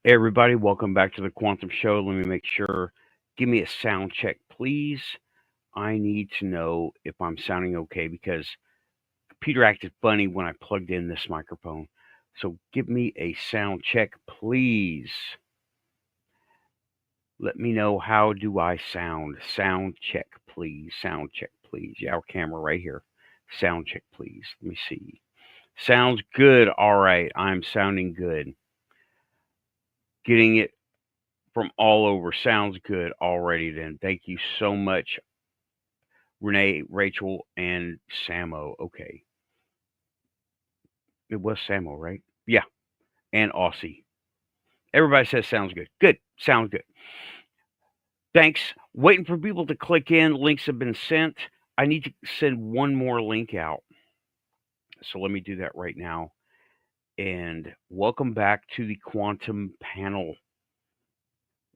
Hey everybody, welcome back to the Quantum Show. Let me make sure. Give me a sound check, please. I need to know if I'm sounding okay because computer acted funny when I plugged in this microphone. So give me a sound check, please. Let me know, how do I sound? Sound check, please. Sound check, please. Yeah, our camera right here. Sound check, please. Let me see. Sounds good. All right, I'm sounding good. Getting it from all over. Sounds good already then. Thank you so much, Renee, Rachel, and Samo. Okay. It was Samo, right? Yeah. And Aussie. Everybody says sounds good. Good. Sounds good. Thanks. Waiting for people to click in. Links have been sent. I need to send one more link out. So let me do that right now. And welcome back to the Quantum Panel,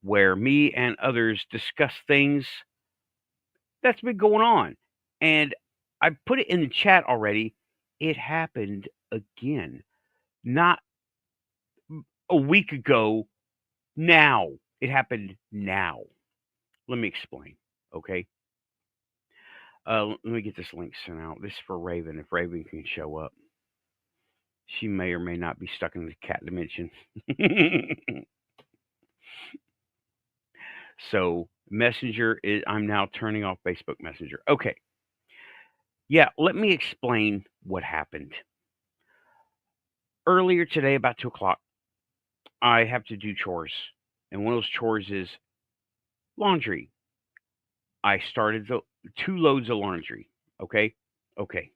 where me and others discuss things that's been going on. And I put it in the chat already. It happened again. Not a week ago. Now. It happened now. Let me explain. Okay. Let me get this link sent out. This is for Raven. If Raven can show up, she may or may not be stuck in the cat dimension. So Messenger is. I'm now turning off Facebook Messenger. Okay. Yeah. Let me explain what happened. Earlier today, about 2 o'clock, I have to do chores, and one of those chores is laundry. I started the 2 loads of laundry. Okay. Okay.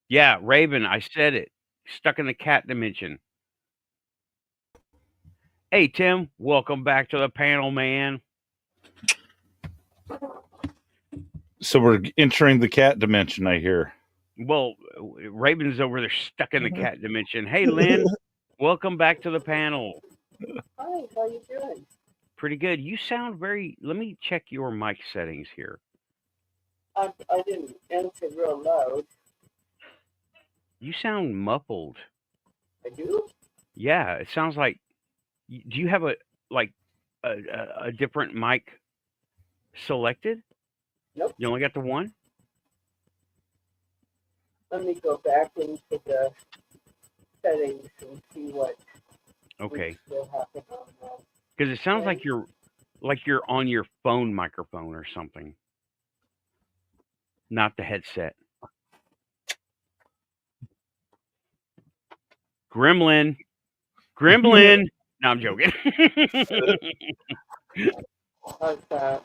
Yeah, Raven, I said it. Stuck in the cat dimension. Hey, Tim, welcome back to the panel, man. So we're entering the cat dimension, I hear. Well, Raven's over there stuck in the cat dimension. Hey, Lynn, welcome back to the panel. Hi, how you doing? Pretty good. You sound very. Let me check your mic settings here. I didn't answer real loud. You sound muffled. I do? Yeah, it sounds like. Do you have a different mic selected? Nope. You only got the one? Let me go back into the settings and see what Okay. will happen on that. Because it sounds like you're on your phone microphone or something, not the headset. Gremlin. No, I'm joking. How's that?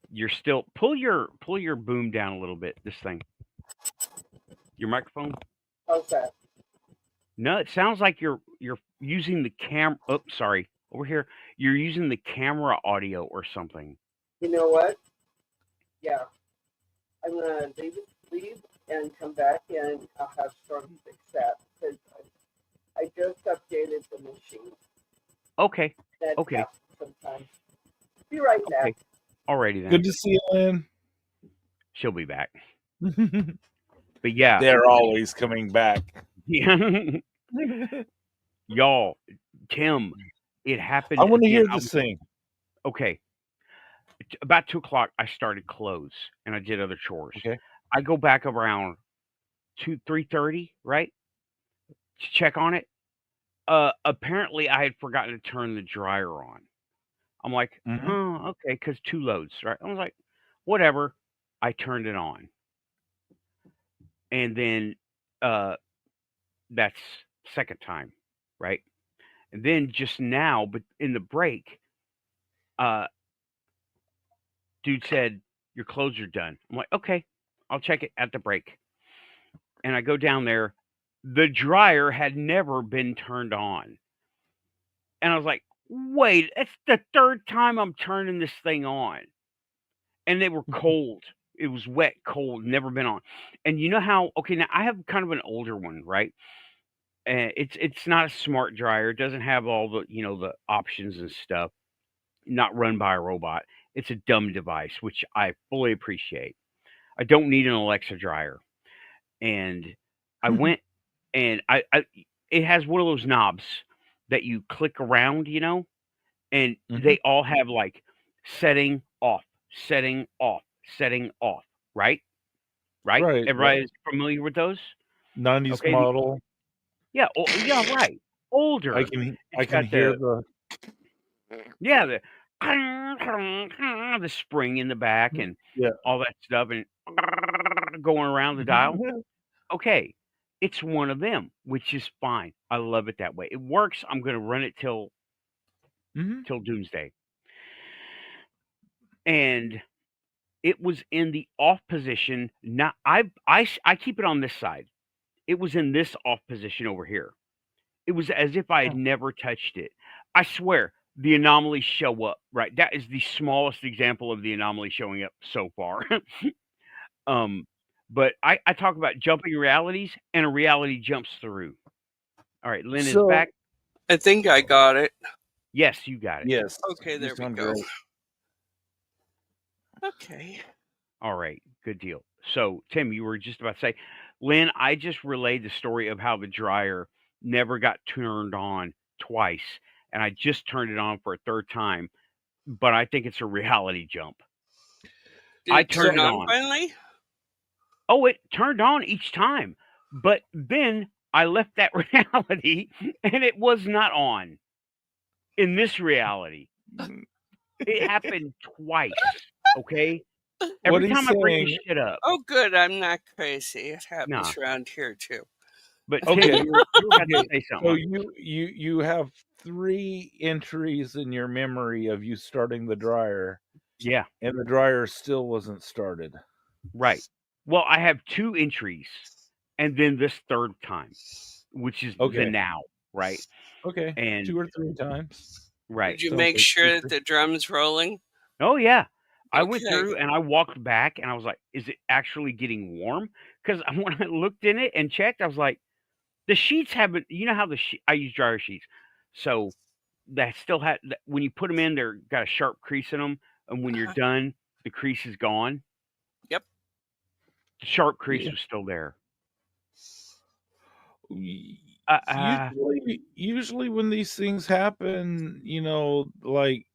You're still pull your boom down a little bit. This thing, your microphone. How's that? No, it sounds like you're using the cam. Oh, sorry, over here. You're using the camera audio or something. You know what? Yeah. I'm going to leave and come back and I'll have Storm fix that because I just updated the machine. Okay. That Okay. happens sometimes. Be right back. Okay. Alrighty then. Good to see you, Lynn. She'll be back. But yeah, They're always coming back. yeah. Y'all, Tim, it happened. I want to again. hear this thing. Okay. About 2 o'clock, I started clothes and I did other chores. Okay. I go back around 3:30, right, to check on it. Apparently, I had forgotten to turn the dryer on. I'm like, oh, okay, because 2 loads, right? I was like, whatever. I turned it on, and then that's second time, right? And then just now, but in the break, dude said, your clothes are done. I'm like, okay, I'll check it at the break. And I go down there. The dryer had never been turned on. And I was like, wait, it's the third time I'm turning this thing on. And they were cold. It was wet, cold, never been on. And you know how, okay, now I have kind of an older one, right? And it's not a smart dryer. It doesn't have all the, the options and stuff. Not run by a robot. It's a dumb device, which I fully appreciate. I don't need an Alexa dryer. And I went and I it has one of those knobs that you click around, and Mhm. they all have like setting off, setting off, setting off, right? Right? Right. Everybody's familiar with those? 90s Okay. model. Yeah. Yeah. Right. I Older. can It's can got hear the yeah, the spring in the back and yeah. all that stuff and going around the dial. Okay. It's one of them, which is fine. I love it that way. It works. I'm going to run it till Mhm. doomsday. And it was in the off position. Not I keep it on this side. It was in this off position over here. It was as if I had never touched it. I swear, the anomalies show up, right? That is the smallest example of the anomaly showing up so far. But I talk about jumping realities, and a reality jumps through. All right, Lynn is So back. I think I got it. Yes, you got it. yes. Okay, you there we sound go. great. Okay. All right, good deal. So, Tim, you were just about to say, Lynn, I just relayed the story of how the dryer never got turned on twice, and I just turned it on for a third time, but I think it's a reality jump. Did I it turned turn it on on. finally? Oh, it turned on each time, but then I left that reality and it was not on in this reality. It happened twice, okay? What Every he's time I bring this saying, shit up. Oh, good. I'm not crazy. It Nah. happens around here too. But Tim, okay, you were about to okay. say So something. you have 3 entries in your memory of you starting the dryer, Yeah, and the dryer still wasn't started. right. Well, I have 2 entries and then this third time, which is the Okay. now, right? Okay. And 2 or 3 times. right. Did you Sounds make like sure super. that the drum's rolling? Oh yeah. I went Okay. through and I walked back and I was like, is it actually getting warm? Because when I looked in it and checked, I was like, the sheets haven't, how I use dryer sheets. So that still had, when you put them in, they're got a sharp crease in them. And when you're done, the crease is gone. Yep. The sharp crease Yeah. was still there. Usually when these things happen, like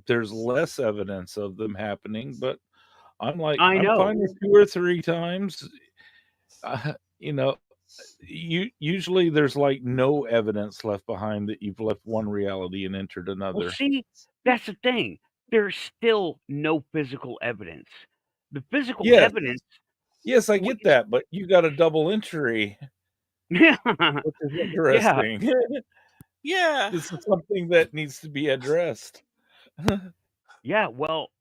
there's less evidence of them happening, but I'm like, I I'm know. fine with 2 or 3 times. Usually there's like no evidence left behind that you've left one reality and entered Well, another. see, that's the thing. There's still no physical evidence. The physical Yes. evidence. Yes, I get that, but you got a double entry, Yeah. which is interesting. Yeah. This is something that needs to be addressed. Yeah. Well,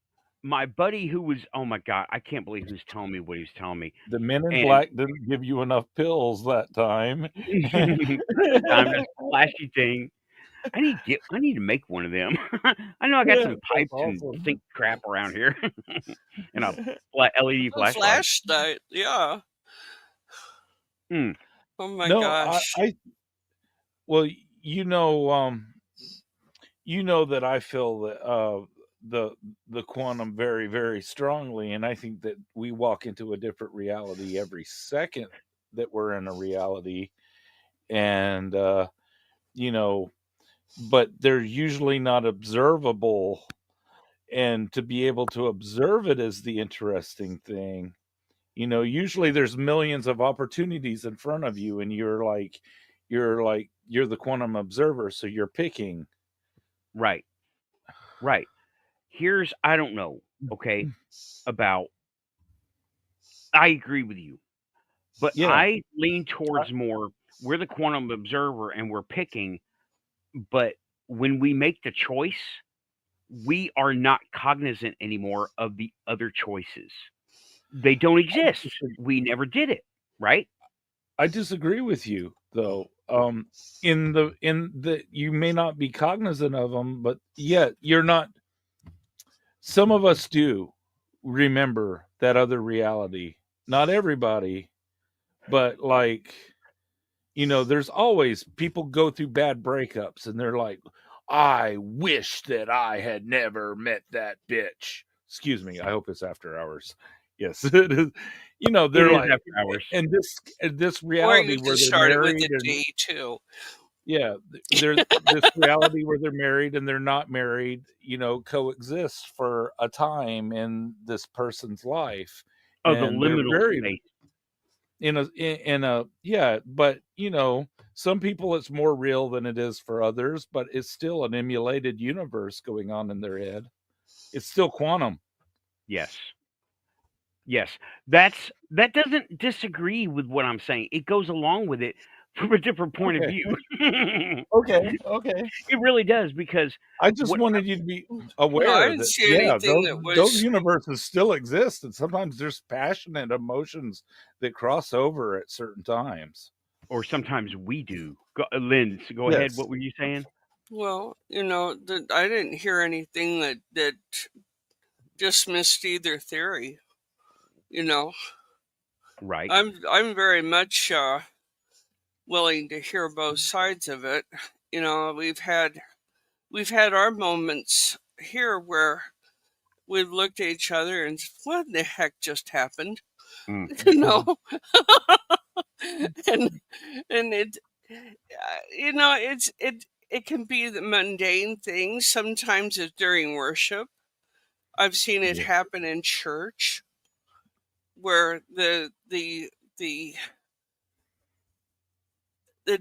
my buddy who was, oh my God, I can't believe he was telling me what he was telling me. The Men in And Black didn't give you enough pills that time. time this flashy thing. I need to make one of them. I know I got Yeah, some that's pipes awesome. and sink crap around here, and a LED A flashlight. flashlight. Yeah. Hmm. Oh my No, gosh. well, that I feel that the quantum very, very strongly, and I think that we walk into a different reality every second that we're in a reality, and but they're usually not observable, and to be able to observe it is the interesting thing. Usually there's millions of opportunities in front of you, and you're the quantum observer, so you're picking. Right. Right. Here's I don't know. Okay. About I agree with you, but Yeah. I lean towards more. We're the quantum observer, and we're picking. But when we make the choice, we are not cognizant anymore of the other choices. They don't exist. We never did it, right? I disagree with you, though. In the you may not be cognizant of them, but yet you're not. Some of us do remember that other reality. Not everybody, but there's always people go through bad breakups, and they're like, I wish that I had never met that bitch. Excuse me. I hope it's after hours. Yes, it is. They're It is like, after hours. and this Or reality you where can they're start it with married a and D too. Yeah, there's this reality where they're married and they're not married, coexist for a time in this person's life, Oh, the and they're liminal very space. but some people it's more real than it is for others, but it's still an emulated universe going on in their head. It's still quantum. Yes. Yes. That doesn't disagree with what I'm saying. It goes along with it from a different point of Okay. view. Okay. It really does, because I just what wanted you to be No, aware I didn't that see anything that those was. universes still exist, and sometimes there's passionate emotions that cross over at certain times. or sometimes we do. Lynn, go ahead. Yes. What were you saying? Well, I didn't hear anything that dismissed either theory. Right. I'm very much willing to hear both sides of it. We've had our moments here where we've looked at each other and said, what the heck just happened? Mm. and it it can be the mundane things. Sometimes it's during worship. I've seen it happen in church, where the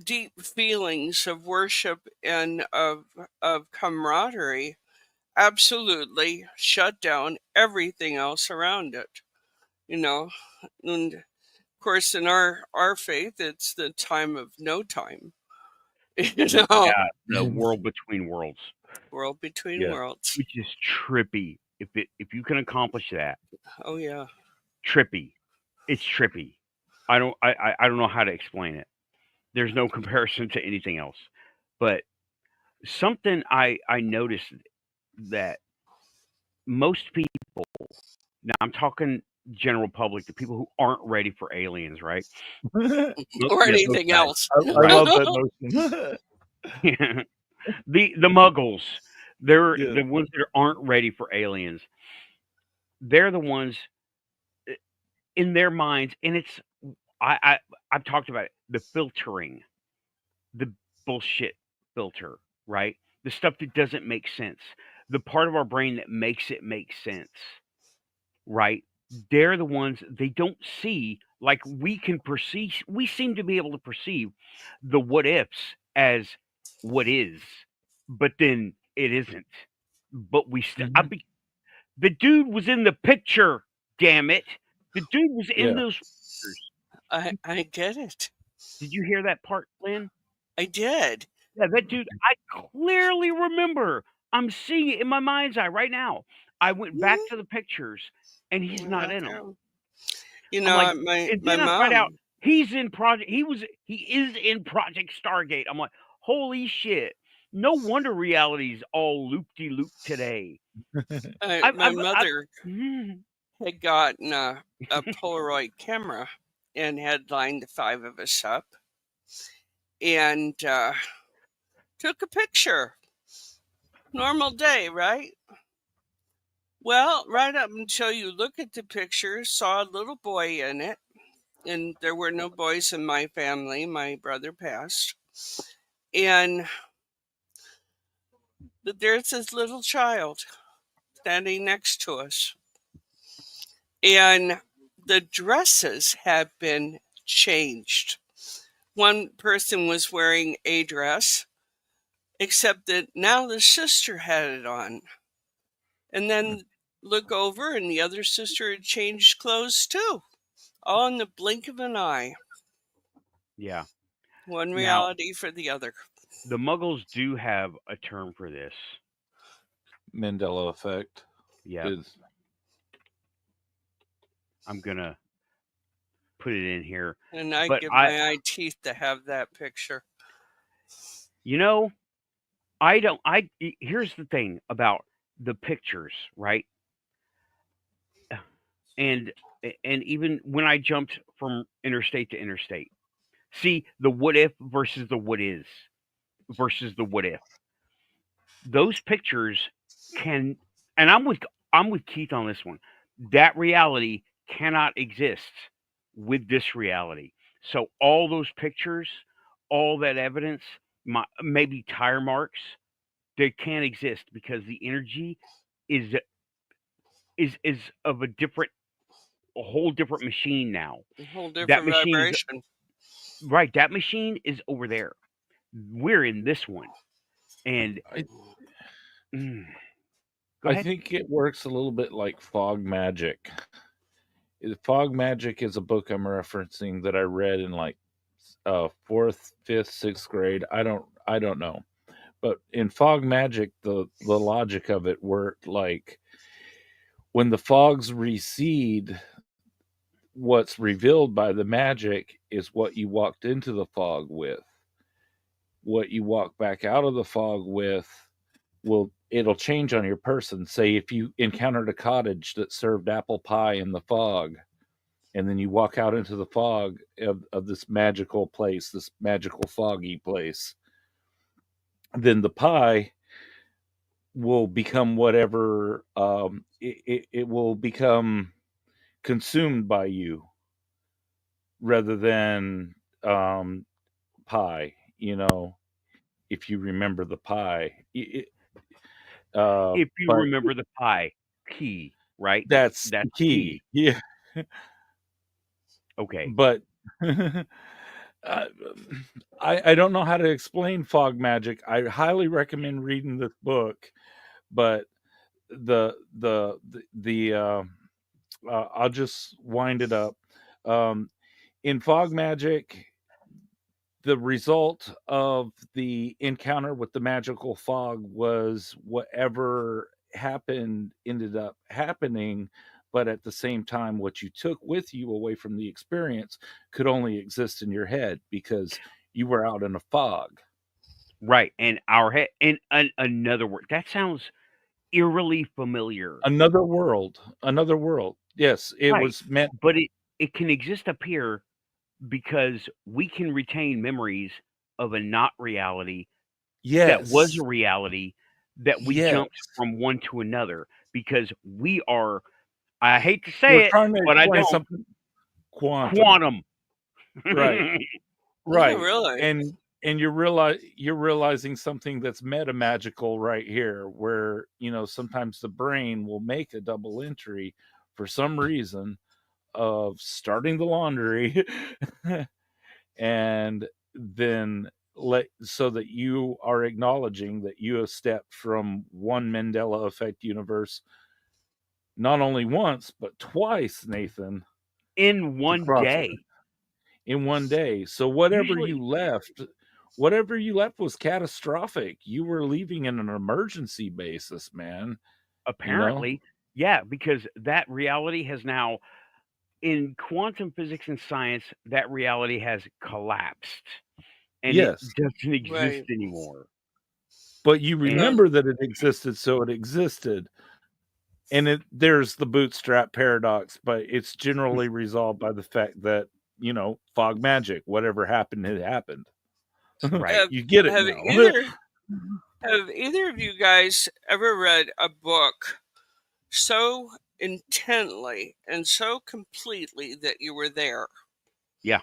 deep feelings of worship and of camaraderie absolutely shut down everything else around it. And of course, in our faith, it's the time of no time. Yeah, the world between worlds, World between Yeah. worlds. which is trippy. If you can accomplish that, Oh yeah. trippy. It's trippy. I don't know how to explain it. There's no comparison to anything else. But something I noticed, that most people, now I'm talking general public, the people who aren't ready for aliens, right? Or Yeah, those anything guys. else. I love that notion. the muggles, they're Yeah. the ones that aren't ready for aliens. They're the ones in their minds, and it's I've talked about it, the filtering, the bullshit filter, right? The stuff that doesn't make sense, the part of our brain that makes it make sense, right? They're the ones they don't see, like we can perceive. We seem to be able to perceive the what ifs as what is, but then it isn't. But we still, the dude was in the picture. Damn it, the dude was in Yeah. those pictures. I get it. Did you hear that part, Lynn? I did. Yeah, that dude. I clearly remember. I'm seeing it in my mind's eye right now. I went back to the pictures, and he's not in them. I'm like, My and then I find mom. out he's in Project. He is in Project Stargate. I'm like, holy shit! No wonder reality's all loop-de-loop today. My mother had gotten a Polaroid camera and had lined the 5 of us up and took a picture. Normal day, right? Well, right up until you look at the picture, saw a little boy in it, and there were no boys in my family. My brother passed. And there's this little child standing next to us. And the dresses had been changed. One person was wearing a dress, except that now the sister had it on. And then look over, and the other sister had changed clothes too, all in the blink of an eye. Yeah. One Now, reality for the other. the Muggles do have a term for this. Mandela effect. Yeah. I'm gonna put it in here. And I But give my eye teeth to have that picture. You know, here's the thing about the pictures, right? And even when I jumped from interstate to interstate, see the what if versus the what is versus the what if. Those pictures can, and I'm with Keith on this one. That reality cannot exist with this reality. So all those pictures, all that evidence, maybe tire marks. They can't exist because the energy is of a whole different machine now. A whole That different machine is vibration. right. That machine is over there. We're in this one, and go I ahead. think it works a little bit like fog magic. Fog Magic is a book I'm referencing that I read in like fourth, fifth, sixth grade. I don't know, but in Fog Magic, the logic of it worked like when the fogs recede. What's revealed by the magic is what you walked into the fog with. What you walk back out of the fog with it'll change on your person. Say if you encountered a cottage that served apple pie in the fog, and then you walk out into the fog of this magical place, this magical foggy place, then the pie will become whatever, it will become consumed by you rather than pie, if you remember the pie. If you But remember the pie key, right? that's That's key. Yeah. Okay. But I don't know how to explain fog magic. I highly recommend reading this book, but I'll just wind it up. In fog magic, the result of the encounter with the magical fog was whatever happened ended up happening, but at the same time what you took with you away from the experience could only exist in your head because you were out in a fog. Right. And our head in another word. That sounds eerily familiar. Another world. Yes, it Right. was meant. But it can exist up here because we can retain memories of a not reality that was Yes. a reality that we Yes. jumped from one to another because we are, I hate to say We're it, trying to but I explain don't. something. Quantum. Right. Yeah, Right. really. And you're realizing something that's meta magical right here, where sometimes the brain will make a double entry for some reason of starting the laundry and then so that you are acknowledging that you have stepped from one Mandela effect universe not only once but twice, Nathan, In one day. in one day. So whatever Usually, you left was catastrophic. You were leaving in an emergency basis, man. apparently, yeah, because that reality has now, in quantum physics and science, that reality has collapsed and it Yes. doesn't exist Right. anymore. But you And remember that it existed, so it existed. And there's the bootstrap paradox, but it's generally resolved by the fact that, fog magic, whatever happened, it happened. right. You get it Have now. either of you guys ever read a book so intently and so completely that you were there? Yeah.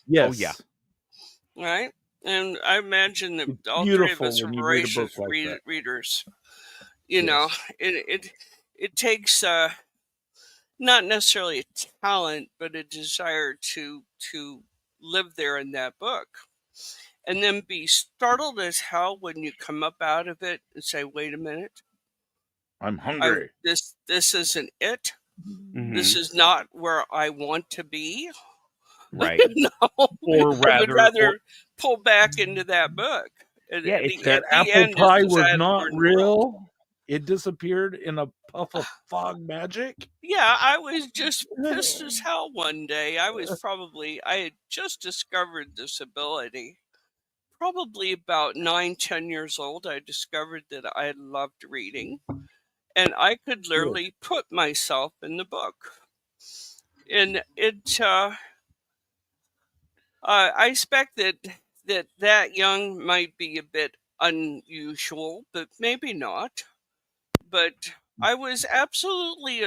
Yes. Oh, yeah. Right? And I imagine that It's all three of beautiful us are when you read a book voracious like that. readers. Yes. It takes not necessarily a talent, but a desire to live there in that book, and then be startled as hell when you come up out of it and say, "Wait a minute, I'm hungry. this isn't it. Mhm. This is not where I want to be." Right. No, Or I would rather, rather pull back into that book. yeah, it's That At the apple end, pie is was that not we're in the world. real. It disappeared in a puff of fog magic. Yeah, I was just pissed as hell one day. I had just discovered this ability. Probably about 9, 10 years old, I discovered that I loved reading, and I could literally put myself in the book. And I expect that young might be a bit unusual, but maybe not. But I was absolutely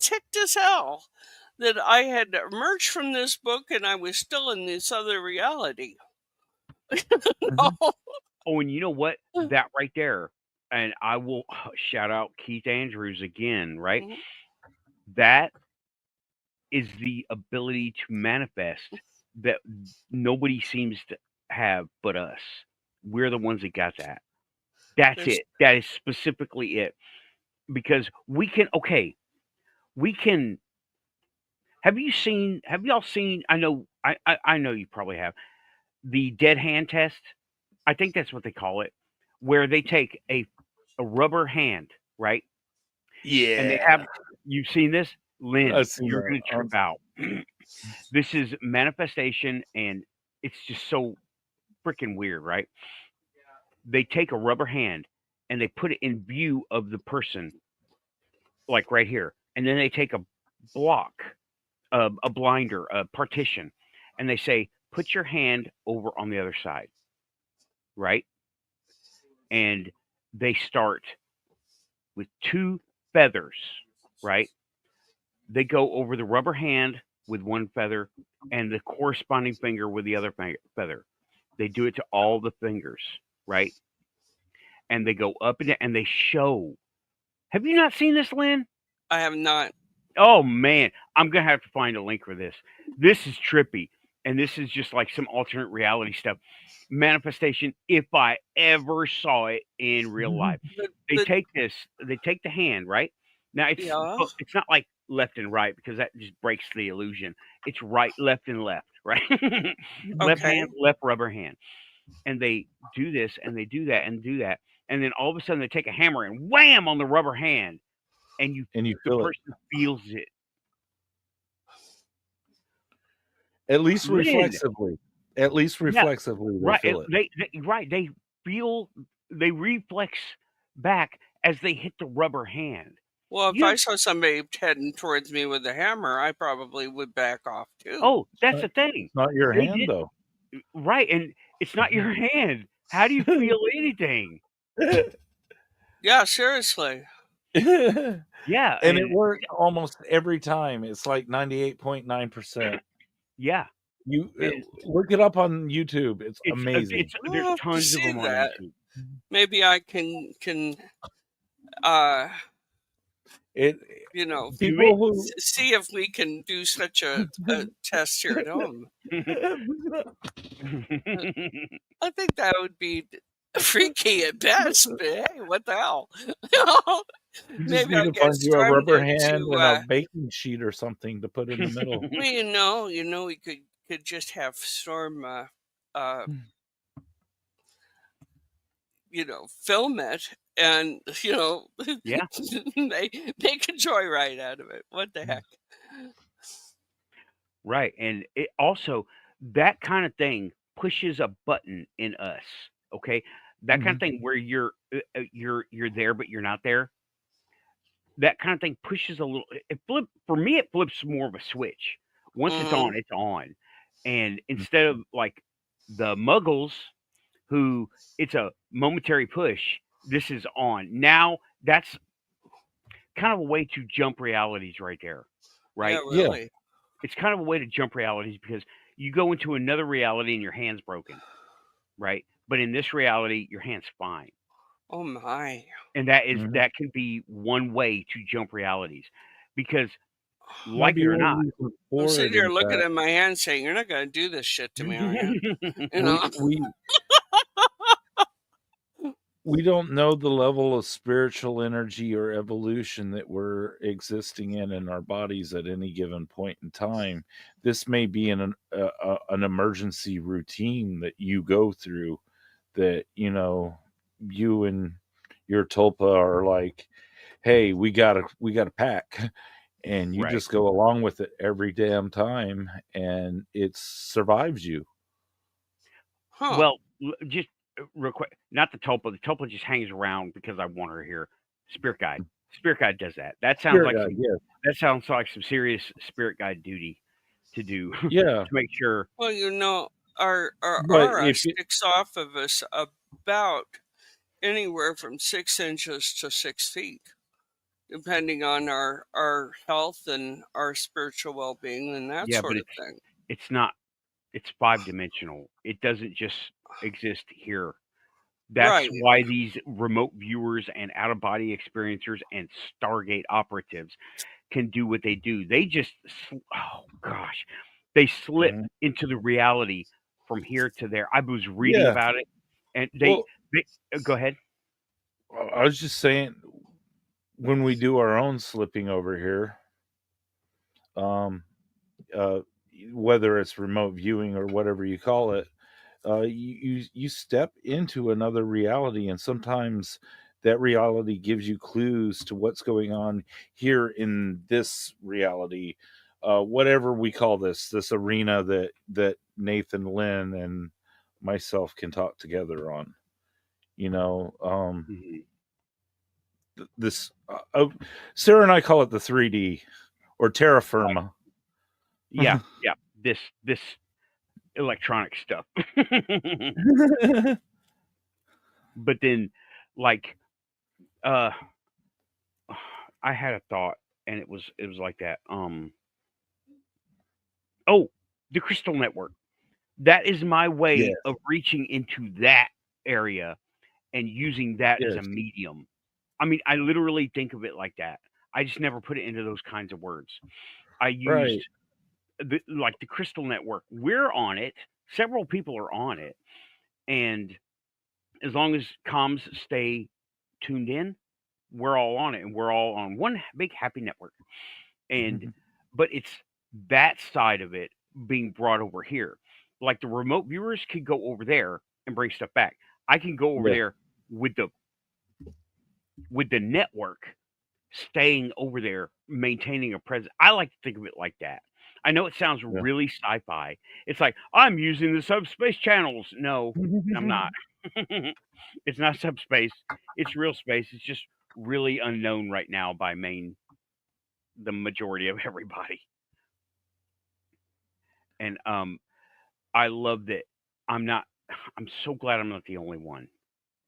ticked as hell that I had emerged from this book and I was still in this other reality. No. Oh, and you know what? That right there, and I will shout out Keith Andrews again, right? Mhm. That is the ability to manifest that nobody seems to have but us. We're the ones that got that. That's There's it. That is specifically it. Because we can, we can. Have y'all seen? I know you probably have the dead hand test. I think that's what they call it, where they take a rubber hand, right? And they have, Yeah, you've seen this, Lynn, I've seen you're that. going to trip out. This is manifestation, and it's just so freaking weird, right? They take a rubber hand and they put it in view of the person, like right here, and then they take a block, a blinder, a partition, and they say, put your hand over on the other side, right? And they start with two feathers, right? They go over the rubber hand with one feather and the corresponding finger with the other feather. They do it to all the fingers, right? And they go up and they show. Have you not seen this, Lynn? I have not. Oh man, I'm gonna have to find a link for this. This is trippy, and this is just like some alternate reality stuff. Manifestation. If I ever saw it in real life, they The, take this. They take the hand, right? Now yeah. it's not like left and right because that just breaks the illusion. It's right, left, and left, right? Left Okay. hand, left rubber hand, and they do this and they do that and do that, and then all of a sudden they take a hammer and wham on the rubber hand, and you the feel it. person feels it. At least Lynn. reflexively. At least Yeah, reflexively, they right. feel it. They feel, they reflex back as they hit the rubber hand. Well, if You I saw somebody heading towards me with a hammer, I probably would back off too. oh, that's the thing. It's not your They hand, did though. right, and it's not your hand. How do you feel anything? Yeah, seriously. Yeah, And it worked almost every time. It's like 98.9%. yeah, You and look it up on YouTube. It's amazing. I'll there's have to tons of see them on that. YouTube. Maybe I can It you know, people who see if we can do such a test here at home. I think that would be freaky at best, but hey, what the hell? you just Maybe need I to get find you a rubber started hand to and a baking sheet or something to put in the middle. well, we could just have Storm film it and Yeah, make a joyride out of it. What the heck? right, and it also, that kind of thing pushes a button in us. Okay, that kind of thing where you're there but you're not there. That kind of thing pushes a little. It for me. It flips more of a switch. Once it's on, it's on. And instead of like the Muggles, who it's a momentary push, this is on. Now that's kind of a way to jump realities right there, right? Yeah, really. It's kind of a way to jump realities because you go into another reality and your hand's broken, right? But in this reality, your hand's fine. Oh my. And that can be one way to jump realities because, like Maybe it or not, I'm sitting here looking at my hand saying, "You're not going to do this shit to me, are you?" You know? we don't know the level of spiritual energy or evolution that we're existing in our bodies at any given point in time. This may be an emergency routine that you go through that, you and your tulpa are like, hey, we gotta pack. And you right. just go along with it every damn time and it survives you. Huh. Well, just real quick, not the tulpa. The tulpa just hangs around because I want her here. Spirit guide. Spirit guide does that. That sounds that sounds like some serious spirit guide duty to do. Yeah. To make sure. Well, our aura sticks off of us about anywhere from 6 inches to 6 feet, depending on our health and our spiritual well-being and that sort of thing. It's not. It's 5-dimensional. It doesn't just exist here. That's Right. why these remote viewers and out-of-body experiencers and Stargate operatives can do what they do. They just, oh gosh, they slip into the reality from here to there. I was reading Yeah. about it, and Well, they go ahead. I was just saying, when we do our own slipping over here, whether it's remote viewing or whatever you call it, you step into another reality, and sometimes that reality gives you clues to what's going on here in this reality, whatever we call this arena that Nathan, Lynn, and myself can talk together on. This Sarah and I call it the 3D or terra firma. Yeah. This electronic stuff. But then, like, I had a thought, and it was like that. Oh, the Crystal Network. That is my way of reaching into that area and using that as a medium. I mean, I literally think of it like that. I just never put it into those kinds of words. I used the Crystal Network. We're on it. Several people are on it, and as long as comms stay tuned in, we're all on it, and we're all on one big happy network. And but it's that side of it being brought over here. Like, the remote viewers could go over there and bring stuff back. I can go over there with the network staying over there, maintaining a presence. I like to think of it like that. I know it sounds really sci-fi. It's like, I'm using the subspace channels. No, I'm not. It's not subspace. It's real space. It's just really unknown right now by the majority of everybody. And I love that I'm so glad I'm not the only one.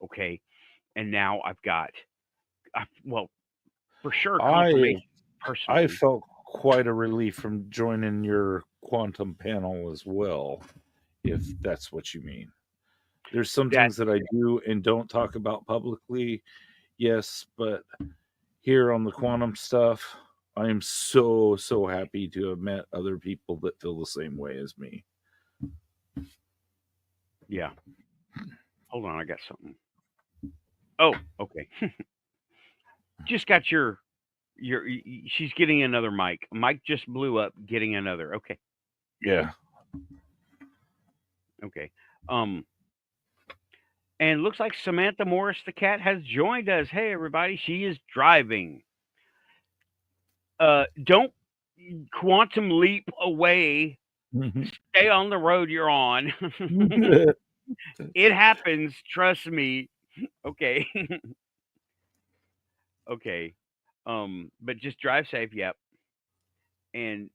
Okay. And now I've got, well, for sure, confirmation personally. I felt quite a relief from joining your quantum panel as well, if that's what you mean. There's some things that I do and don't talk about publicly, yes, but here on the quantum stuff, I am so happy to have met other people that feel the same way as me. Yeah. Hold on, I got something. Oh, okay. Just got your she's getting another mic. Mic just blew up, getting another. Okay. Yeah. Okay. And looks like Samantha Morris the cat has joined us. Hey everybody, she is driving. Don't quantum leap away. Stay on the road you're on. It happens, trust me. Okay. Okay. But just drive safe, yep. And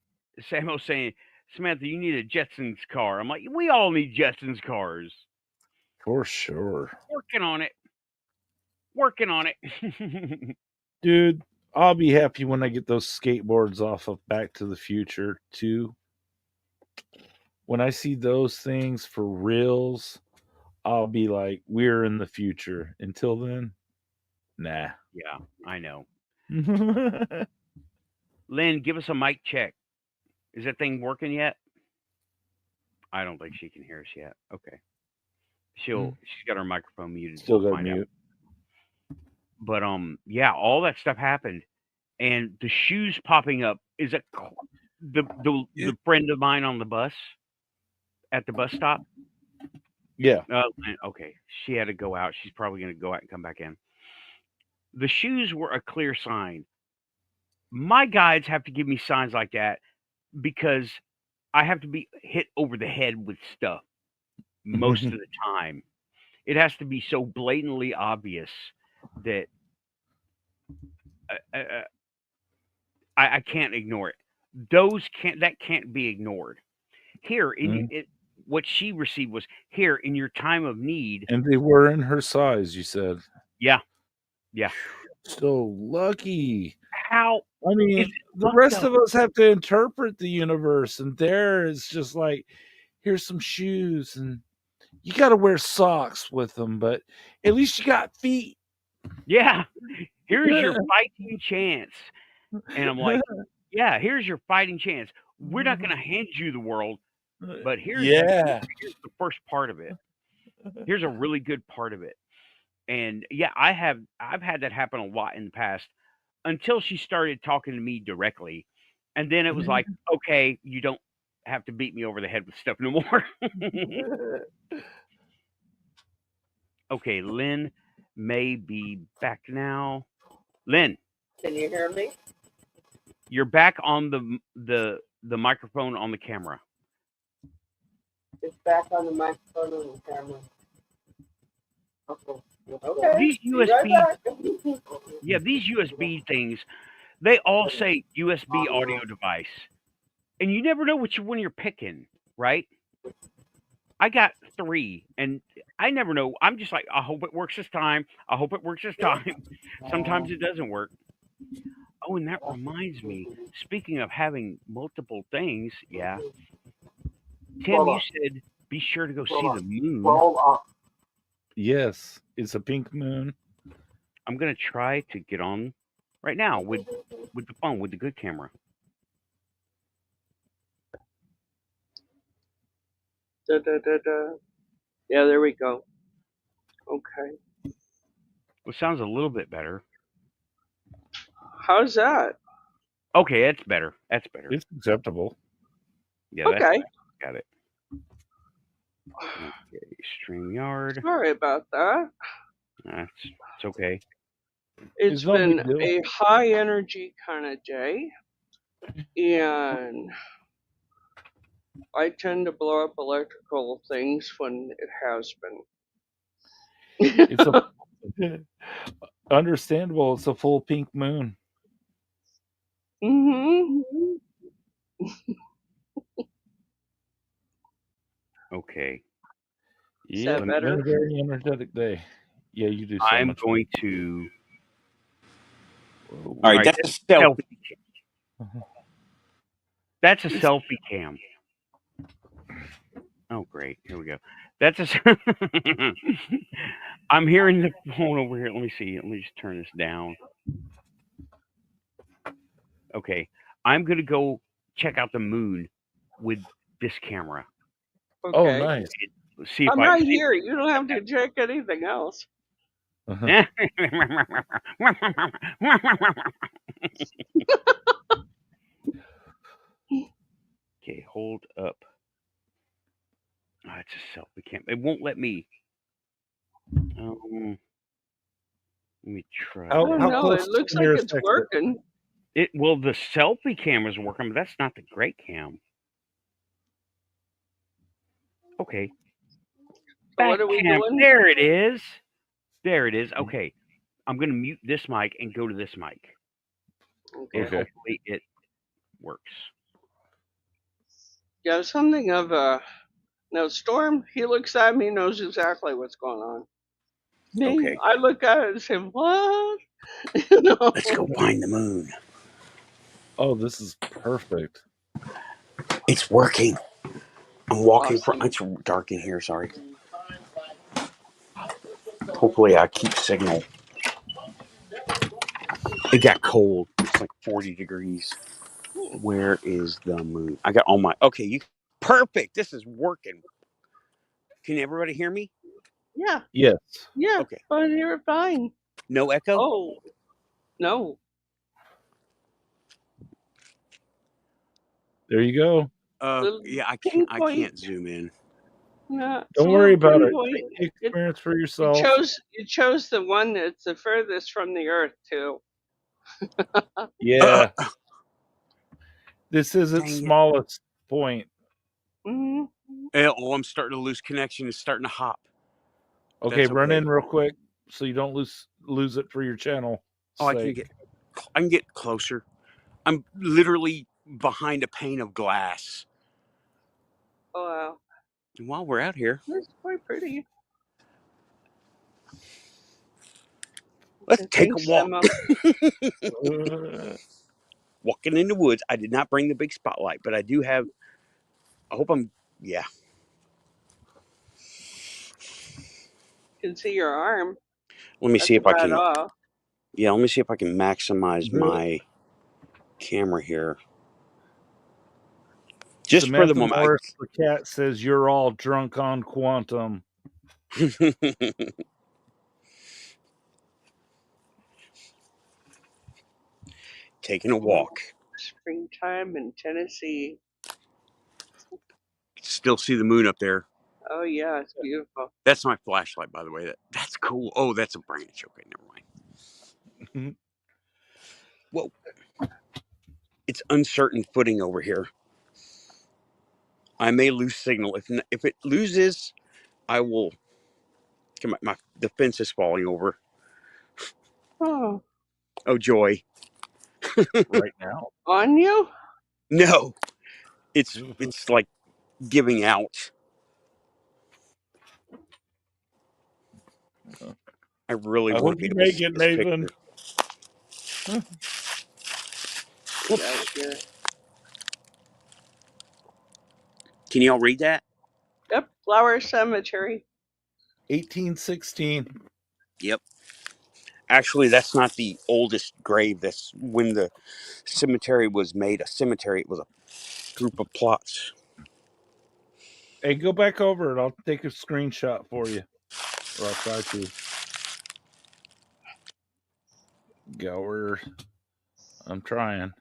Samuel's saying, Samantha, you need a Jetsons car. I'm like, we all need Jetsons cars. For sure. Working on it. Dude, I'll be happy when I get those skateboards off of Back to the Future too. When I see those things for reals, I'll be like, we're in the future. Until then, nah. Yeah, I know. Lynn, give us a mic check. Is that thing working yet? I don't think she can hear us yet. Okay. She's got her microphone muted. Still got mute. But yeah, all that stuff happened, and the shoes popping up is the friend of mine on the bus at the bus stop. Yeah. Okay. She had to go out. She's probably going to go out and come back in. The shoes were a clear sign. My guides have to give me signs like that because I have to be hit over the head with stuff most of the time. It has to be so blatantly obvious that I can't ignore it. That can't be ignored. Here, what she received was here in your time of need. And they were in her size, you said. Yeah. So lucky. How? I mean, the rest of us have to interpret the universe, and there is just like, here's some shoes, and You got to wear socks with them, but at least you got feet. Yeah, here's your fighting chance. And I'm like, yeah, here's your fighting chance. We're not going to hand you the world, but here's the first part of it. Here's a really good part of it. And yeah, I've had that happen a lot in the past until she started talking to me directly. And then it was like, okay, you don't have to beat me over the head with stuff no more. Okay, Lynn may be back now. Lynn, Can you hear me? you're back on the microphone on the camera. It's back on the microphone on the camera. Okay. These USB, yeah, these USB things, they all say USB audio device, and you never know which one you're picking, right? I got 3, and I never know. I'm just like, I hope it works this time. I hope it works this time. Sometimes it doesn't work. Oh, and that reminds me. Speaking of having multiple things, yeah. Tim, you said be sure to go see the moon. Yes, it's a pink moon. I'm gonna try to get on right now with the phone with the good camera. Da, da, da, da. Yeah, there we go. Okay. Well, it sounds a little bit better. How's that? Okay, that's better. That's better. It's acceptable. Yeah. Okay. Got it. Okay, StreamYard. Sorry about that. It's okay. It's been a high energy kind of day, and I tend to blow up electrical things when it has been. It's understandable. It's a full pink moon. Okay. Yeah, it's been a very energetic day. Yeah, you do. I'm going to. All right, that's a selfie. That's a selfie cam. Oh, great. Here we go. That's a. I'm hearing the phone over here. Let me see. Let me just turn this down. Okay. I'm going to go check out the moon with this camera. Okay. Oh, nice. See if I'm right here. You don't have to check anything else. Okay, hold up. Oh, it's a selfie cam. It won't let me. Let me try. How close? It looks like it's working. Well, the selfie camera's working, but that's not the great cam. Okay. So what are we doing? There it is. There it is. Okay. I'm going to mute this mic and go to this mic. Okay. And hopefully it works. Yeah, something of a... Now, Storm, he looks at me, knows exactly what's going on. Me, okay. I look at it and say, what? Let's go find the moon. Oh, this is perfect. It's working. I'm walking from... It's dark in here, sorry. Hopefully I keep signal. It got cold. It's like 40 degrees. Where is the moon? I got all my... Okay, perfect. This is working. Can everybody hear me? Yeah. Yes. Yeah. Okay. I hear it fine. No echo? Oh. No. There you go. Yeah, I can't zoom in. No, don't worry about it. Take the experience for yourself. You chose the one that's the furthest from the Earth, too. Yeah. This is its smallest point. Mm-hmm. Oh, I'm starting to lose connection. It's starting to hop. Okay, run in real quick so you don't lose it for your channel. Oh, I can get closer. I'm literally behind a pane of glass. Oh, wow. And while we're out here, that's quite pretty. Let's take a walk. Walking in the woods. I did not bring the big spotlight, but I do have. I hope I'm. Yeah. can see your arm. Let me see if I can. Off. Yeah, let me see if I can maximize my camera here. Just Samantha for the moment. Morris, the cat says you're all drunk on quantum. Taking a walk. Springtime in Tennessee. Still see the moon up there. Oh yeah, it's beautiful. That's my flashlight, by the way. That's cool. Oh, that's a branch. Okay, never mind. Whoa. It's uncertain footing over here. I may lose signal. If it loses, I will. The fence is falling over. Oh. Oh, joy. Right now? On you? No. It's like giving out. I really want you to make see it, this Nathan. Picture. Can y'all read that? Yep, Flower Cemetery. 1816. Yep. Actually, that's not the oldest grave. That's when the cemetery was made a cemetery. It was a group of plots. Hey, go back over it. I'll take a screenshot for you. Or I'll try to. Gower. I'm trying.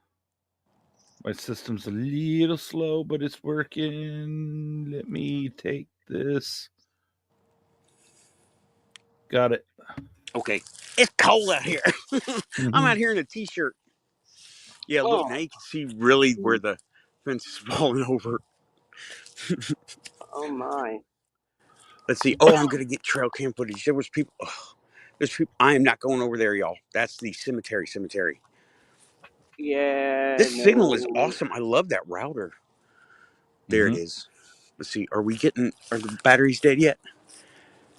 My system's a little slow, but it's working. Let me take this. Got it. Okay. It's cold out here. I'm out here in a t-shirt. Yeah, look, now you can see really where the fence is falling over. Oh my. Let's see. Oh, I'm gonna get trail cam footage. There was people. There's people. I am not going over there, y'all. That's the cemetery. Yeah. This signal is awesome. I love that router. There it is. Let's see. Are the batteries dead yet?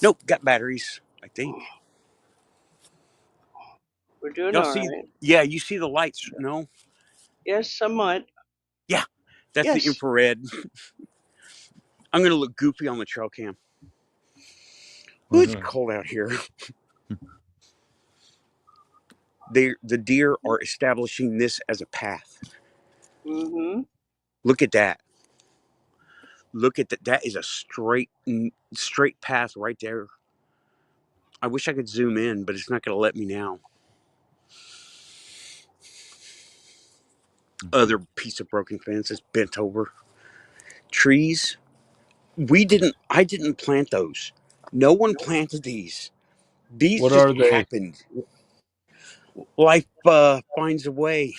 Nope, got batteries, I think. We're doing y'all all see, right. Yeah, you see the lights, no? Yes, somewhat. Yeah, that's the infrared. I'm going to look goofy on the trail cam. Ooh, it's cold out here. The deer are establishing this as a path. Mm-hmm. Look at that. Look at that. That is a straight path right there. I wish I could zoom in, but it's not going to let me now. Other piece of broken fence is bent over. Trees. I didn't plant those. No one planted these. These what just are they? happened. Life finds a way.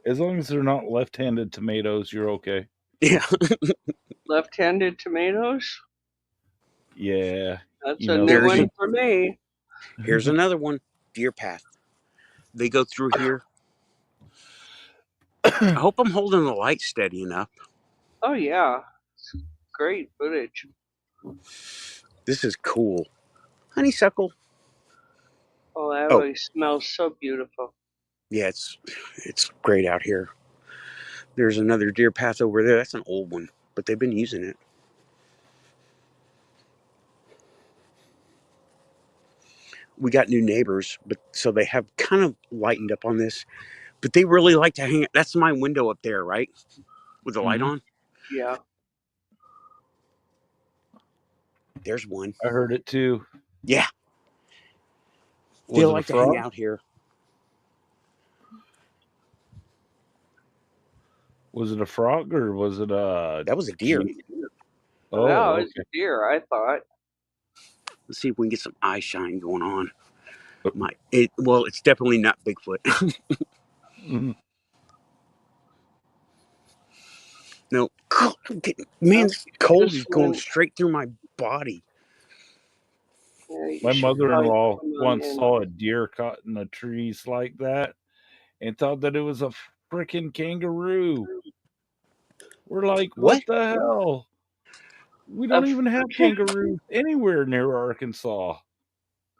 As long as they're not left-handed tomatoes, you're okay. Yeah. Left-handed tomatoes? Yeah. That's a new one for me. Here's another one. Deer path. They go through here. I hope I'm holding the light steady enough. Oh, yeah. It's great footage. This is cool. Honeysuckle. Oh, that always smells so beautiful. Yeah, it's great out here. There's another deer path over there. That's an old one, but they've been using it. We got new neighbors, but so they have kind of lightened up on this. But they really like to hang. That's my window up there, right? With the light on? Yeah. There's one. I heard it too. Yeah. They like to hang out here. Was it a frog or was it a... That was a deer. Oh, wow, it was a deer, I thought. Let's see if we can get some eye shine going on. It's definitely not Bigfoot. No. Man, this cold is going straight through my body. Yeah, my mother-in-law once saw a deer caught in the trees like that and thought that it was a freaking kangaroo. We're like, what the hell? We don't even have kangaroos anywhere near Arkansas.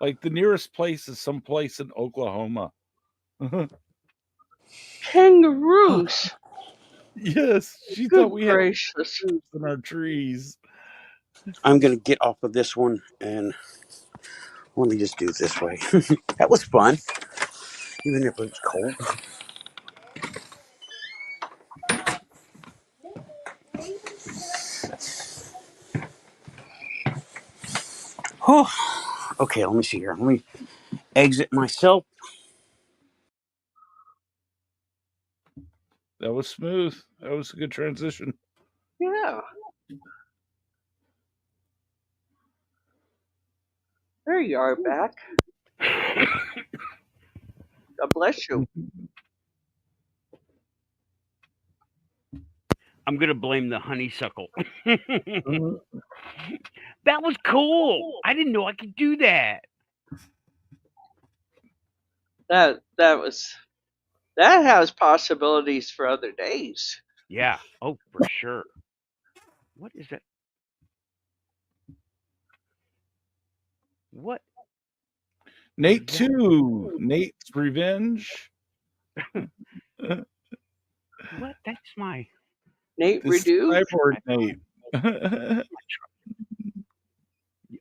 Like, the nearest place is someplace in Oklahoma. Kangaroos? Yes, she thought we had kangaroos in our trees. I'm going to get off of this one and let me just do it this way. That was fun, even if it was cold. Oh, okay, let me see here. Let me exit myself. That was smooth. That was a good transition. Yeah. There you are, back. God bless you. I'm going to blame the honeysuckle. That was cool. I didn't know I could do that. That has possibilities for other days. Yeah. Oh, for sure. What is that? What? Nate 2. Nate's Revenge. What? That's my Nate This Redo. cyborg Nate.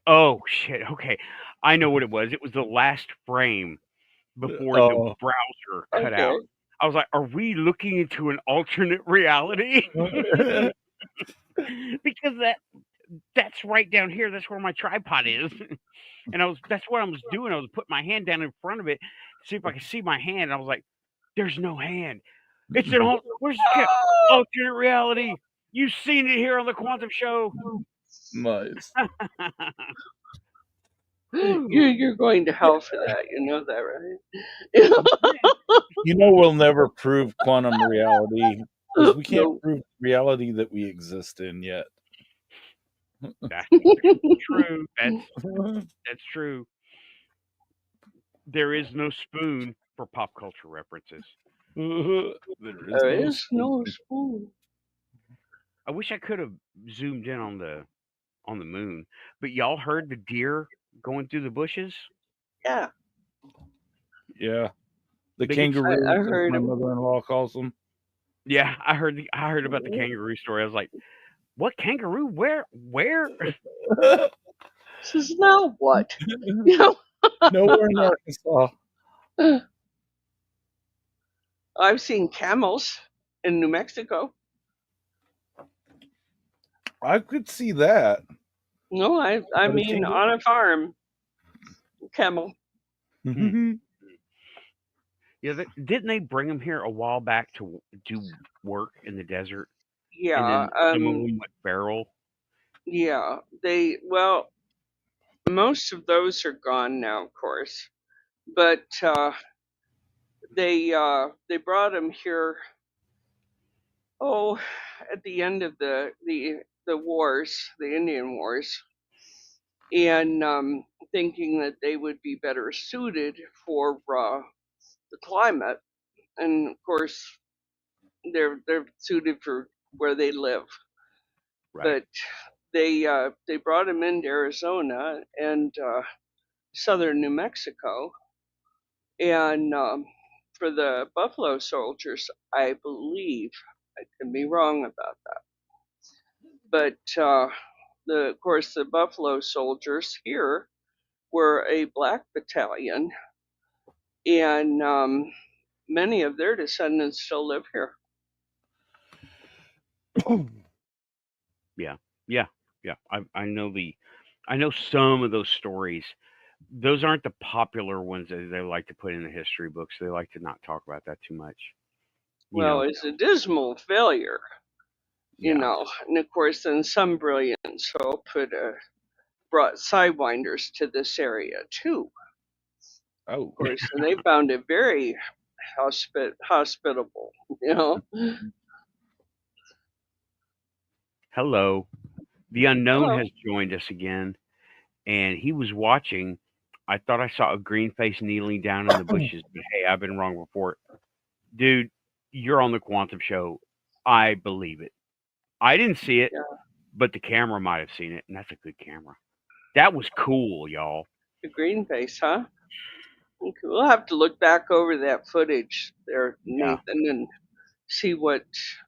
Oh shit. Okay. I know what it was. It was the last frame before the browser cut out. I was like, are we looking into an alternate reality? Because that's right down here. That's where my tripod is. And that's what I was doing. I was putting my hand down in front of it to see if I could see my hand. And I was like, there's no hand. It's an where's the alternate reality? You've seen it here on the Quantum Show. Nice. You're going to hell for that. You know that, right? You know we'll never prove quantum reality because we can't prove reality that we exist in yet. That's true. That's true. There is no spoon for pop culture references. There is no spoon. I wish I could have zoomed in on the moon, but y'all heard the deer going through the bushes? Yeah. Yeah. The kangaroo, I heard my mother-in-law calls them. Yeah, I heard about the kangaroo story. I was like, what kangaroo? Where? This is now what? Nowhere in Arkansas. I've seen camels in New Mexico. I could see that. No, I mean on a farm. Camel. Yeah, didn't they bring them here a while back to do work in the desert? Yeah. And then some of them went feral. Yeah, most of those are gone now, of course, but they brought them here. Oh, at the end of the wars, the Indian Wars, and thinking that they would be better suited for the climate, and of course they're suited for where they live. Right. But they brought them into Arizona and southern New Mexico, and for the Buffalo Soldiers, I believe, I could be wrong about that, but of course the Buffalo Soldiers here were a black battalion, and many of their descendants still live here. Yeah. I know some of those stories. Those aren't the popular ones that they like to put in the history books. They like to not talk about that too much. Well, it's a dismal failure, you know, and of course then some brilliant soul brought sidewinders to this area too. Oh, of course, and they found it very hospitable, you know. Hello. The Unknown has joined us again, and he was watching. I thought I saw a green face kneeling down in the bushes, but hey, I've been wrong before. Dude, you're on the Quantum Show. I believe it. I didn't see it, but the camera might have seen it, and that's a good camera. That was cool, y'all. The green face, huh? Okay, we'll have to look back over that footage there, Nathan, and see what's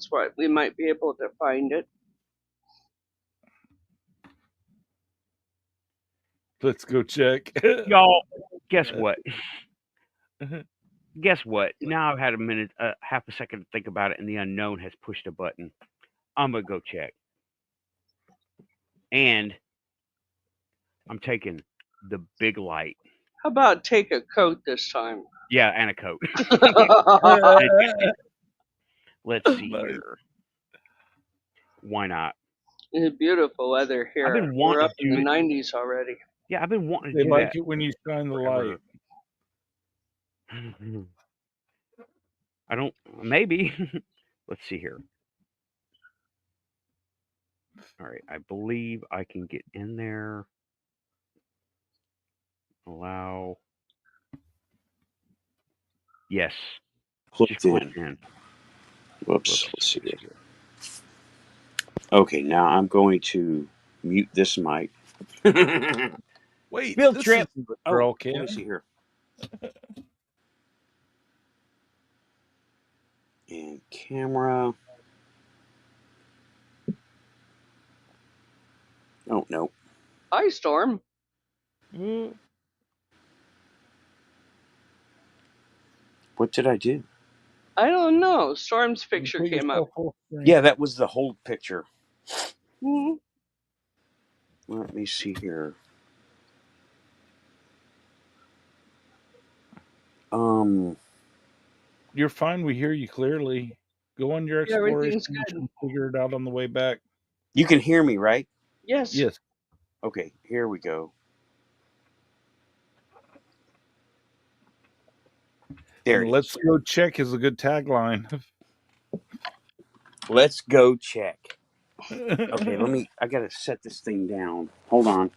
what. We might be able to find it. Let's go check. Y'all, guess what? Guess what? Now I've had a minute, half a second to think about it, and the unknown has pushed a button. I'm gonna go check, and I'm taking the big light. How about take a coat this time? Yeah, and a coat. Let's see here. Why not? It's beautiful weather here. I've been We're wanting up to in do the it. 90s already. Yeah, I've been wanting to They do like that. it when you shine the light. I don't. Maybe. Let's see here. All right, I believe I can get in there. Allow. Yes. Clicked in. Whoops. Let's see here. Okay, now I'm going to mute this mic. Wait, Field this trip. is the girl Let me cam. see here. And camera. Oh, no. Hi, Storm. What did I do? I don't know. Storm's picture came up. Yeah, that was the whole picture. Mhm. Let me see here. You're fine. We hear you clearly. Go on your exploration. Everything's good. Figure it out on the way back. You can hear me, right? Yes. Yes. Okay, here we go. There. Let's go check is a good tagline. Let's go check. Okay, I gotta set this thing down. Hold on.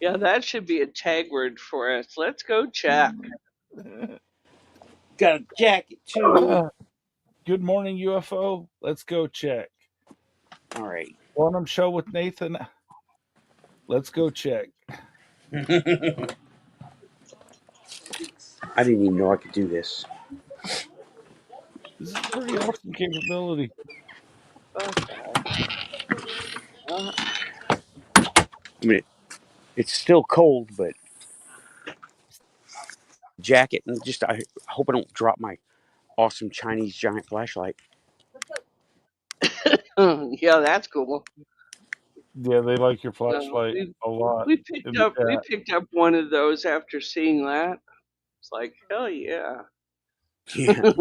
Yeah, that should be a tag word for us. Let's go check. Got a jacket too. Good morning, UFO. Let's go check. All right. Quantum show with Nathan. Let's go check. I didn't even know I could do this. This is a pretty awesome capability. I mean, it's still cold, but jacket, and just I hope I don't drop my awesome Chinese giant flashlight. Yeah, that's cool. Yeah, they like your flashlight a lot. We picked up one of those after seeing that. It's like, hell yeah. Yeah.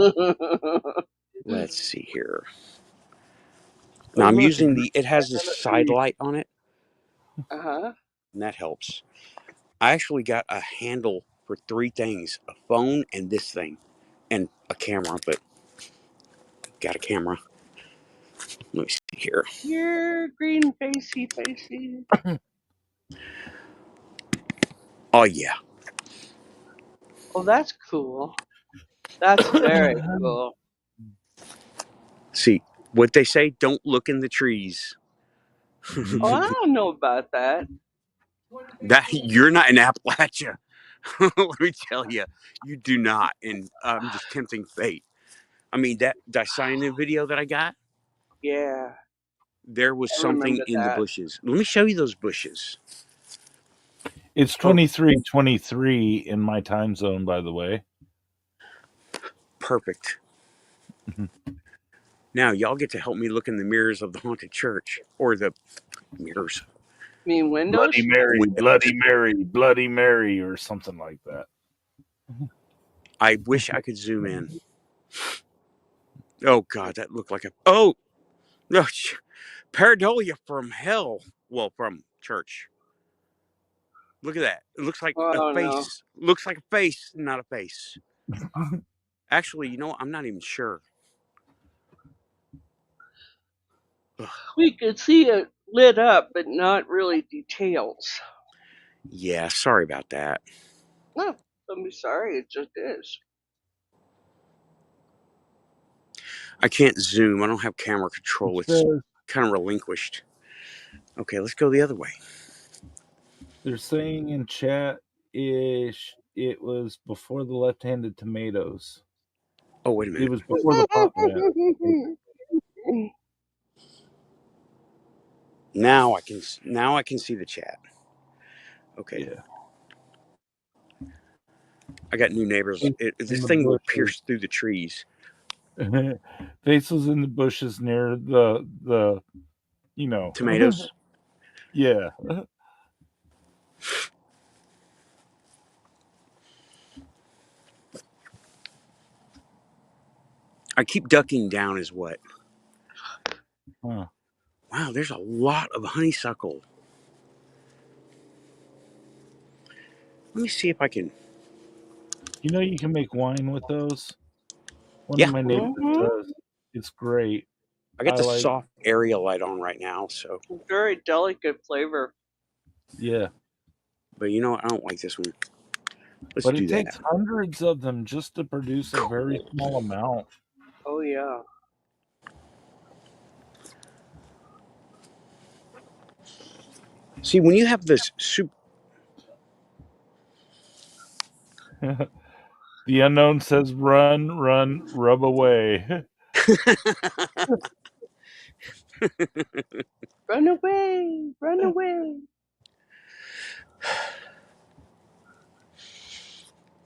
Let's see here. Now I'm using it has this side light on it. Uh-huh. And that helps. I actually got a handle for 3 things: a phone and this thing, and a camera. But got a camera. Let me see here. You're green facey. Oh yeah. Oh, that's cool. That's very cool. See what they say? Don't look in the trees. Oh, I don't know about that. That you're not in Appalachia. Let me tell you, you do not. And I'm just tempting fate. I mean, that cyanide video that I got. Yeah. There was something in the bushes. Let me show you those bushes. It's 23:23 in my time zone, by the way. Perfect. Now y'all get to help me look in the mirrors of the haunted church, or the mirrors. You mean windows? Bloody Mary, Bloody Mary, Bloody Mary, or something like that. I wish I could zoom in. Oh God, that looked like no, pareidolia from hell. Well, from church. Look at that. It looks like a face. No. Looks like a face, not a face. Actually, you know what? I'm not even sure. We could see it lit up, but not really details. Yeah, sorry about that. No, don't be sorry. It just is. I can't zoom. I don't have camera control. It's kind of relinquished. Okay, let's go the other way. They're saying in chat it was before the left-handed tomatoes. Oh, wait a minute. It was before the pot plant. Now I can see the chat. Okay. Yeah. I got new neighbors. This thing will pierce through the trees. Face was in the bushes near the tomatoes. Yeah. I keep ducking down as what? Huh. Wow, there's a lot of honeysuckle. Let me see if I can. You can make wine with those. One Yeah. of my neighbors does. It's great. I got the soft area light on right now, so. Very delicate flavor. Yeah. But you know what? I don't like this one. Let's but do it that. takes hundreds of them just to produce a very small amount. Oh, yeah. See, when you have this soup. The unknown says, run, rub away. Run away, run away.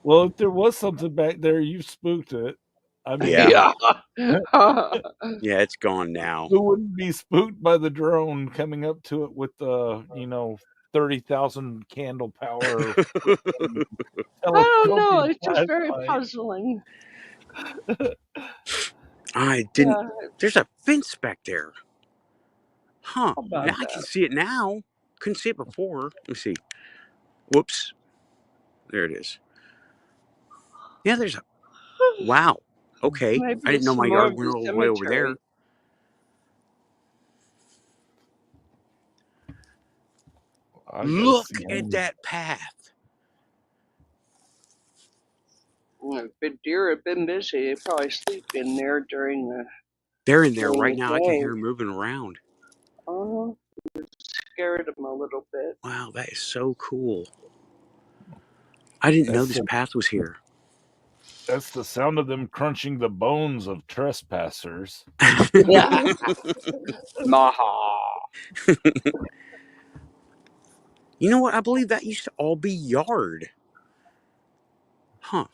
Well, if there was something back there, you spooked it. I mean, yeah, it's gone now. Who wouldn't be spooked by the drone coming up to it with the 30,000 candle power? I don't know. It's just very puzzling. I didn't. Yeah. There's a fence back there. Huh. Now I can see it now. Couldn't see it before. Let me see. Whoops. There it is. Yeah, there's a. Wow. Okay. Maybe I didn't know my yard went all the way over there. Look at that path. If the deer have been busy, they probably sleep in there during the. They're in there right now. I can hear them moving around. Oh, scared them a little bit. Wow, that is so cool. I didn't know this path was here. That's the sound of them crunching the bones of trespassers. Maha. You know what? I believe that used to all be yard. Huh.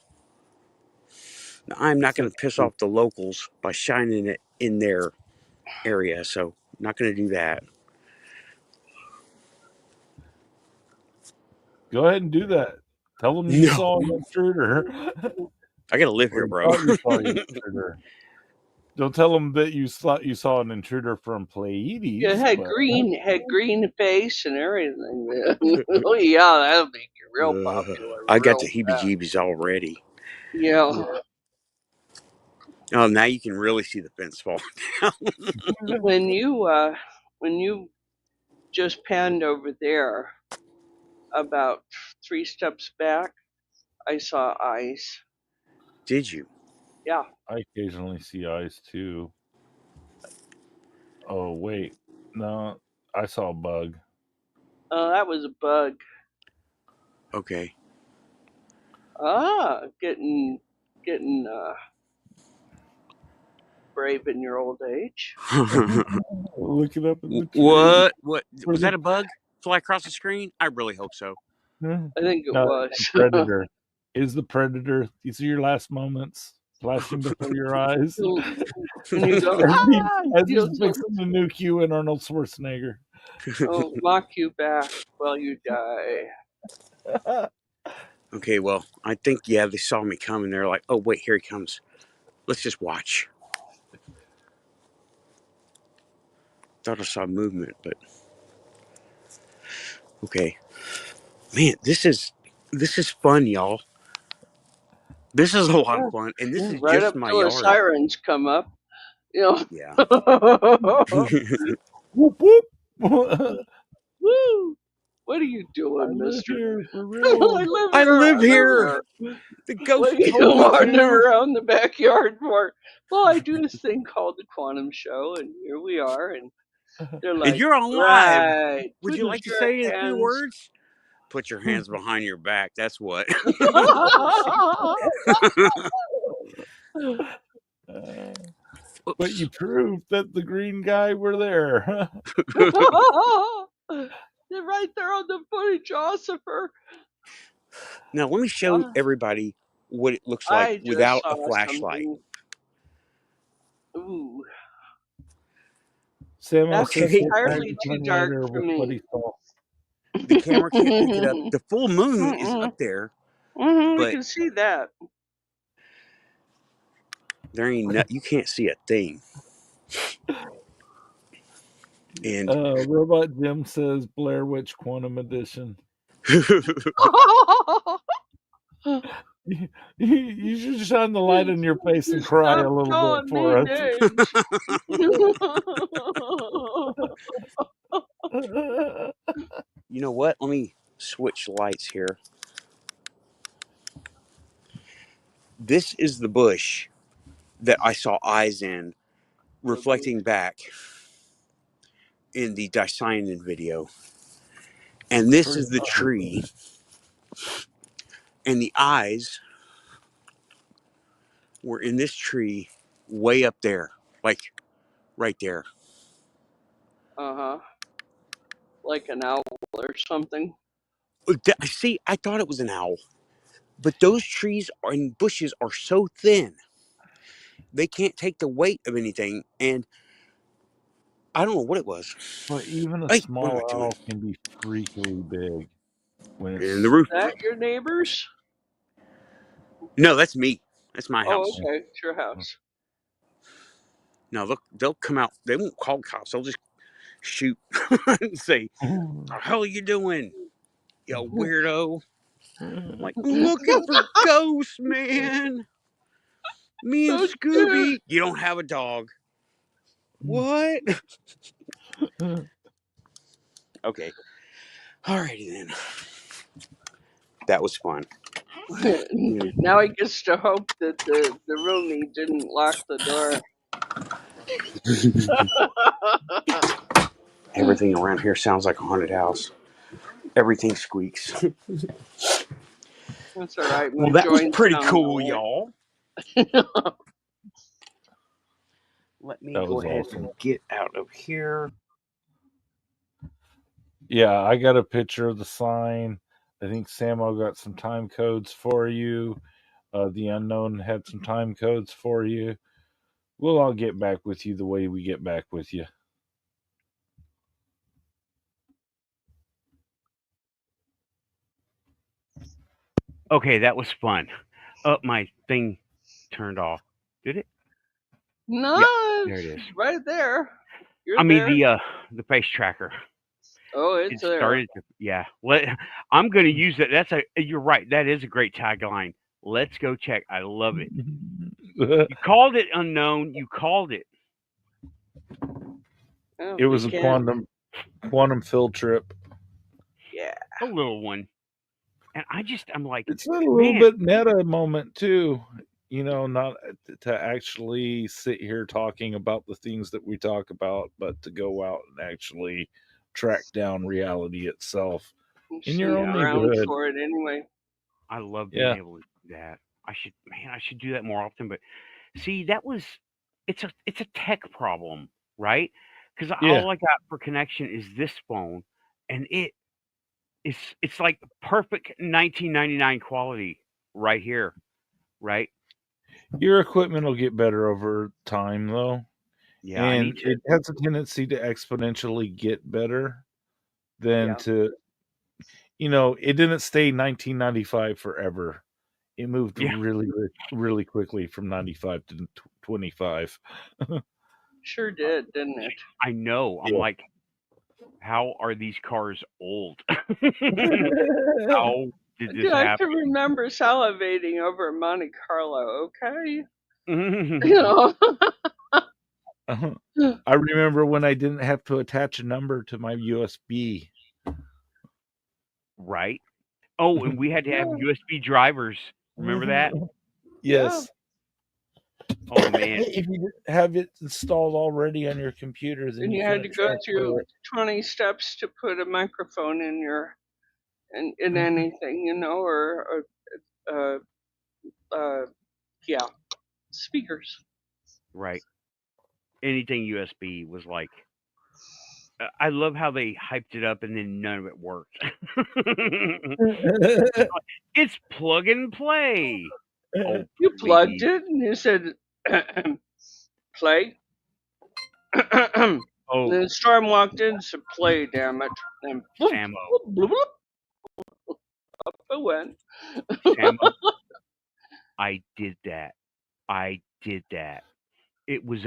Now, I'm not going to piss off the locals by shining it in their area, so I'm not going to do that. Go ahead and do that. Tell them you saw an intruder. I got to live here, bro. Don't tell them that you thought you saw an intruder from Pleiades. Yeah, had green face and everything. Oh yeah, that'll make you real popular. I got the heebie-jeebies already. Yeah. Oh, now you can really see the fence fall down. When you just panned over there, about 3 steps back, I saw eyes. Did you? Yeah. I occasionally see eyes too. Oh wait, no, I saw a bug. Oh, that was a bug. Okay. Getting brave in your old age. Look it up in the tree. What? Was that a bug? Fly across the screen? I really hope so. I think it was. Predator. Is the predator. These are your last moments flashing before your eyes. And you go, as he's fixing the new Q and Arnold Schwarzenegger. Oh, mock you back while you die. Okay, well, I think, they saw me coming. They're like, oh, wait, here he comes. Let's just watch. Thought I saw movement, but okay. Man, this is fun, y'all. This is a lot of fun, and this is right just up my till yard. The sirens come up, Yeah. Whoop whoop. Woo! What are you doing, Mister? I live here. The ghost told me wandering around the backyard for. Well, I do this thing called the Quantum Show, and here we are, and they're like, and you're on live. Right. Would you like to say it in a few words? Put your hands behind your back. That's what. But you proved that the green guy were there. They're right there on the footage, Ossifer. Now, let me show everybody what it looks like I just without saw a flashlight. something. Ooh. Samo That's said entirely too dark later for with me. what he saw. The camera can't pick it up. The full moon is up there, we but can see that. there ain't you can't see a thing. And Robot Jim says Blair Witch Quantum Edition. You should shine the light on your face and cry a little bit for us. You know what? Let me switch lights here. This is the bush that I saw eyes in, reflecting back in the Dicyanin video. And this is the tree. And the eyes were in this tree way up there. Like right there. Like an owl or something. See, I thought it was an owl. But those trees and bushes are so thin. They can't take the weight of anything. And I don't know what it was. But even a small owl can be freakily big. When it's in the roof. Is that your neighbors? No, that's me. That's my house. Oh, okay. It's your house. No, they'll come out. They won't call cops. They'll just shoot and say, "What the hell are you doing, you weirdo?" I'm like, I'm looking for ghosts, man. Me and Scooby. You don't have a dog. What? Okay. Alrighty then. That was fun. Now he gets to hope that the roomie didn't lock the door. Everything around here sounds like a haunted house. Everything squeaks. That's all right. Well, that was pretty cool, y'all. Let me go ahead and get out of here. Yeah, I got a picture of the sign. I think Samo got some time codes for you. The Unknown had some time codes for you. We'll all get back with you the way we get back with you. Okay, that was fun. My thing turned off. Did it? No, yeah, there it is. Right there. I mean the face tracker. Oh, it's there. Started to, yeah. I'm going to use it. You're right. That is a great tagline. Let's go check. I love it. You called it Unknown. You called it. Oh, it was a quantum field trip. Yeah, a little one. And I'm like, it's a little bit meta moment too. You know, not to actually sit here talking about the things that we talk about, but to go out and actually track down reality itself in your own neighborhood. For it anyway. I love being able to do that. I should do that more often. But see, it's a tech problem, right? Because all I got for connection is this phone, and it's like perfect 1999 quality right here, right? Your equipment will get better over time, though. Yeah, and it has a tendency to exponentially get better than to, it didn't stay 1995 forever. It moved really, really quickly from 95 to 25. Sure did, didn't it? I know. I'm like, how are these cars old? How did this happen? I can remember salivating over Monte Carlo, okay? I remember when I didn't have to attach a number to my USB. Right. Oh, and we had to have USB drivers. Remember that? Yes. Oh man! If you didn't have it installed already on your computer, then you had to go through 20 steps to put a microphone in in anything, or speakers. Right. anything USB was like. I love how they hyped it up and then none of it worked. It's plug and play. Oh, You plugged please. it and you said, play. Oh, And then Storm walked in and said, play, damn it. And bloop, Samo. bloop, bloop, bloop, up it went. Samo. I did that. It was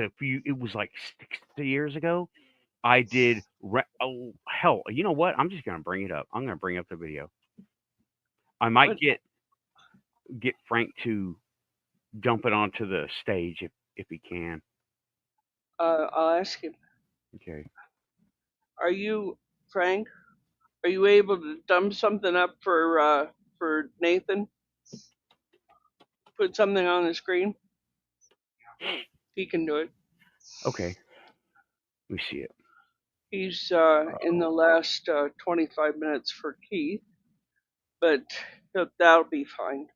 like 6 years ago. I did, oh, hell, you know what? I'm just going to bring it up. I'm going to bring up the video. I might What? get Frank to dump it onto the stage if he can. I'll ask him. Okay. Are you, Frank? Are you able to dump something up for Nathan? Put something on the screen. He can do it. Okay. Let me see it. He's in the last 25 minutes for Keith, but that'll be fine.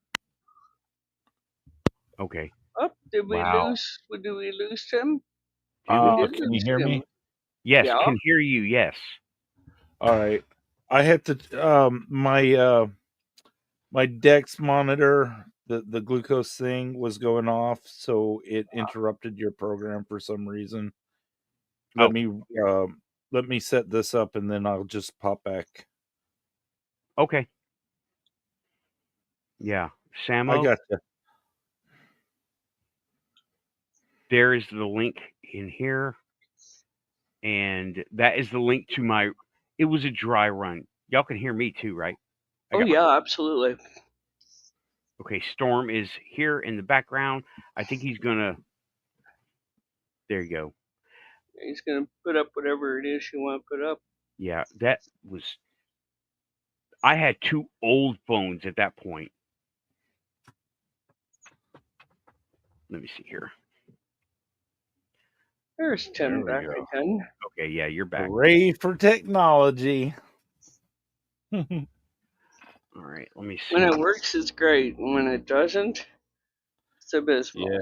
Okay. Oh, did we Wow. lose Tim? Can you hear me? Yes, Yeah. can hear you. Yes. All right. I had to my Dex monitor, the glucose thing was going off, so it interrupted your program for some reason. Let me set this up and then I'll just pop back. Okay. Yeah. Samo, I got you. there is the link in here. And that is the link to it was a dry run. Y'all can hear me too, right? Oh, yeah, absolutely. Okay, Storm is here in the background. I think he's going to, there you go. He's going to put up whatever it is you want to put up. Yeah, that was, I had 2 old phones at that point. Let me see here. There's Tim back again. Okay, yeah, you're back. Hooray for technology. All right, let me see. When it works, it's great. And when it doesn't, it's abysmal. Yeah.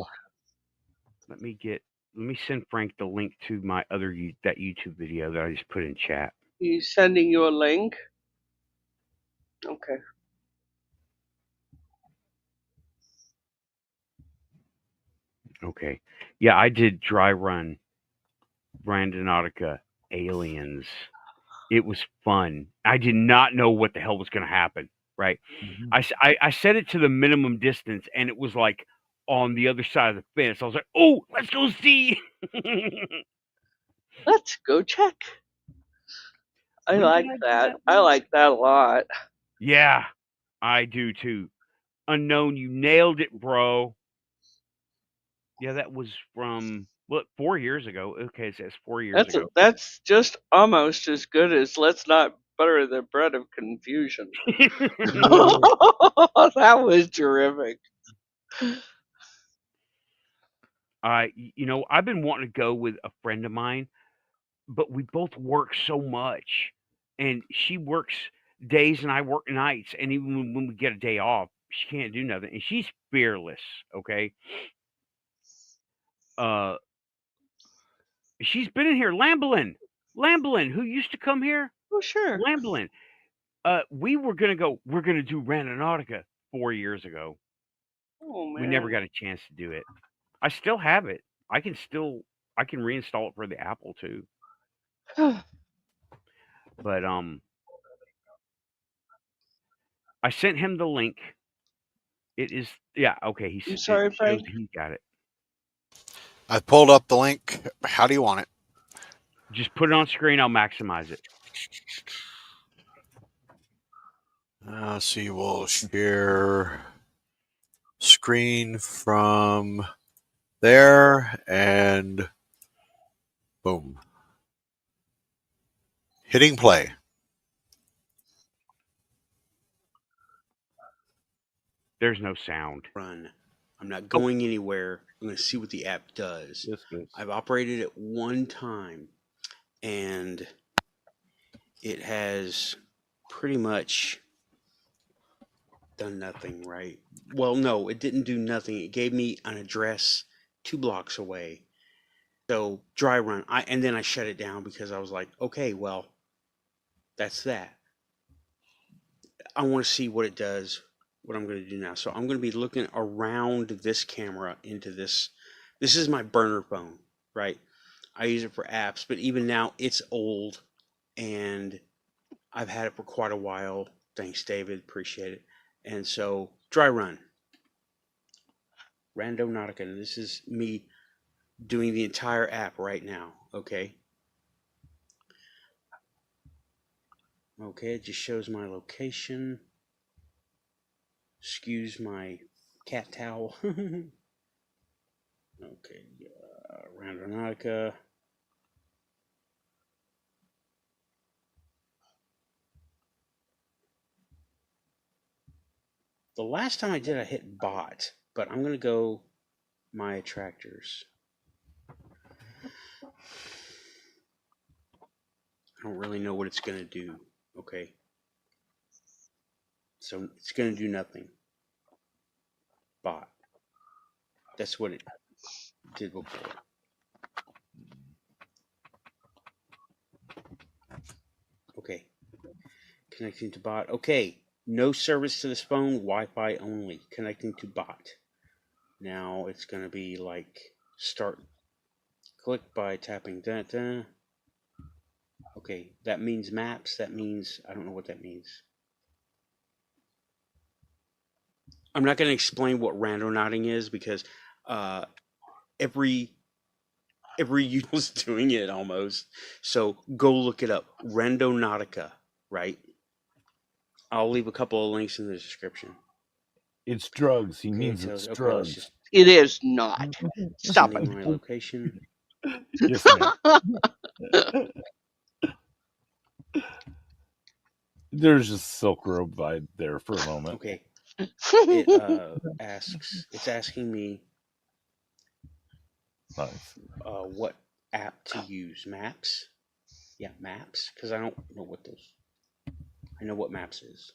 Let me send Frank the link to my that YouTube video that I just put in chat. He's sending you a link? Okay. Okay. Yeah, I did dry run Randonautica Aliens. It was fun. I did not know what the hell was going to happen, right? Mm-hmm. I set it to the minimum distance, and it was like on the other side of the fence. I was like, oh, let's go see. Let's go check. I like that. I like that a lot. Yeah, I do too. Unknown, you nailed it, bro. Yeah, that was from 4 years ago. Okay, it says 4 years ago. That's just almost as good as let's not butter the bread of confusion. That was terrific. I've been wanting to go with a friend of mine, but we both work so much, and she works days and I work nights, and even when we get a day off, she can't do nothing, and she's fearless. Okay. She's been in here. Lamblin, who used to come here. Oh, sure. Lamblin. We're gonna do Randonautica 4 years ago. Oh, man. We never got a chance to do it. I still have it. I can reinstall it for the Apple too. But I sent him the link. It is okay. I'm sorry, Frank. He got it. I pulled up the link. How do you want it? Just put it on screen. I'll maximize it. So you will share screen from there and boom. Hitting play. There's no sound. Run. I'm not going anywhere. I'm going to see what the app does. I've operated it one time, and it has pretty much done nothing, right? Well, no, it didn't do nothing. It gave me an address 2 blocks away. So dry run. And then I shut it down because I was like, okay, well, that's that. I want to see what it does, what I'm going to do now. So I'm going to be looking around this camera into this. This is my burner phone, right? I use it for apps, but even now it's old and I've had it for quite a while. Thanks, David. Appreciate it. And so dry run. Randonautica. And this is me doing the entire app right now. Okay. Okay, it just shows my location. Excuse my cat towel. Okay, Randonautica. The last time I did, I hit bot, but I'm going to go my attractors. I don't really know what it's going to do. Okay. So it's going to do nothing. Bot. That's what it did before. Okay. Connecting to bot. Okay. No service to this phone. Wi-Fi only. Connecting to bot. Now it's going to be like start. Click by tapping that. Okay. That means maps. That means, I don't know what that means. I'm not going to explain what randonauting is because every user's doing it almost. So go look it up. Randonautica, right? I'll leave a couple of links in the description. It's drugs. He Okay, means so, it's okay, drugs. just It is not. Stop sending it. my location. Yes, ma'am. There's just Silk Road vibe there for a moment. Okay. It it's asking me Nice. what app to use. Maps? Yeah, maps. Because I don't know what those. I know what maps is.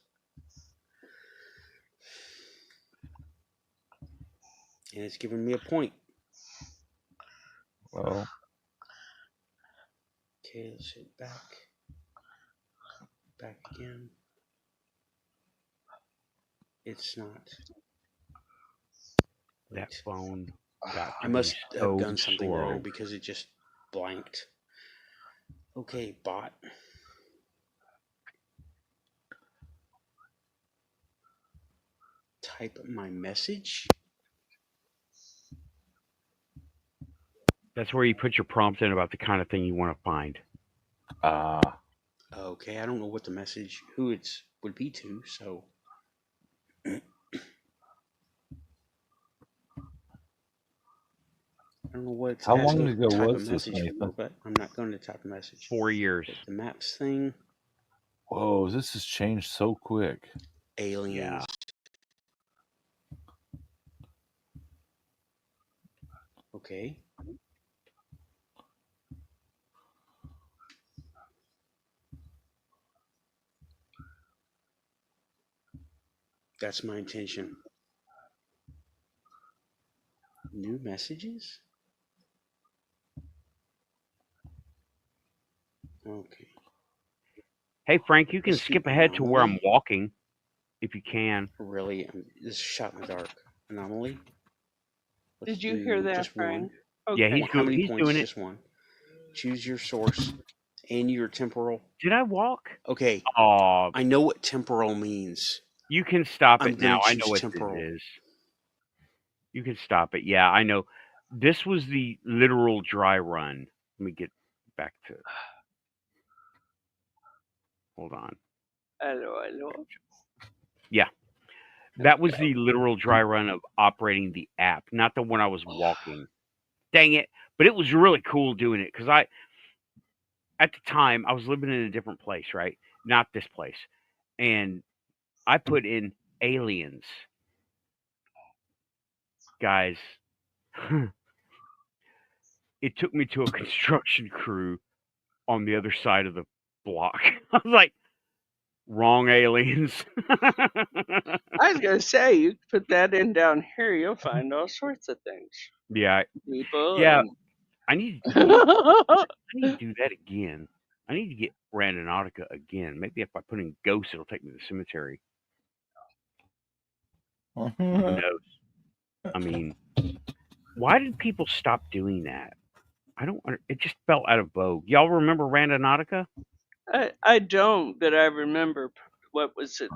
And it's giving me a point. Well. Okay, let's hit back. Back again. It's not. That phone got I must have done something slow. wrong because it just blanked. Okay, bot. Type my message. That's where you put your prompt in about the kind of thing you want to find. Okay, I don't know what the message, who it would be to, so. I don't know what it's How long asking ago to type was a this, message for, Nathan? but I'm not going to type a message. 4 years. But the maps thing. Whoa, this has changed so quick. Aliens. Yeah. Okay. That's my intention. New messages? Okay. Hey, Frank, you can Let's see, skip ahead to where I'm anomaly. walking, if you can. Really? This is shot in the dark. Anomaly? Let's Did you do hear that, just Brian? one. Okay. Yeah, How many he's points? doing it. Just one. Choose your source and your temporal. Did I walk? Okay. Oh, I know what temporal means. you can stop I'm it now. gonna I know choose what temporal. it is. You can stop it. Yeah, I know. This was the literal dry run. Let me get back to. Hold on. Hello. Yeah, that was the literal dry run of operating the app, not the one I was walking. Dang it! But it was really cool doing it because at the time, I was living in a different place, right? Not this place, and I put in aliens, guys. It took me to a construction crew on the other side of the block. I was like, wrong aliens. I was going to say, you put that in down here, you'll find all sorts of things. Yeah. People. Yeah. And I need to do that again. I need to get Randonautica again. Maybe if I put in ghosts, it'll take me to the cemetery. Who knows? I mean, why did people stop doing that? I don't. It just fell out of vogue. Y'all remember Randonautica? I don't, but I remember. What was it?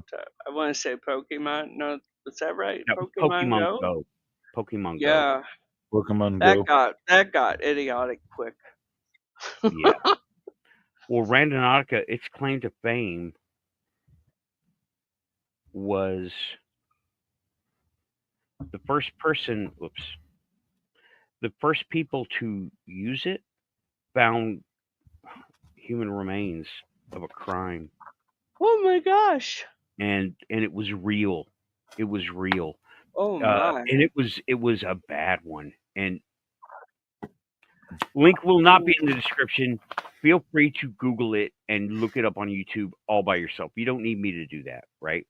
I want to say Pokemon. No, was that right? That was Pokemon Pokemon Go. Go. Pokemon Go. Yeah, Pokemon Go. that got idiotic quick. Yeah. Well, Randonautica, its claim to fame was the first person. Whoops. The first people to use it found human remains of a crime, Oh my gosh. and it was real. It was real. Oh my. And it was a bad one. And link will not be in the description. Feel free to Google it and look it up on YouTube all by yourself. You don't need me to do that, right?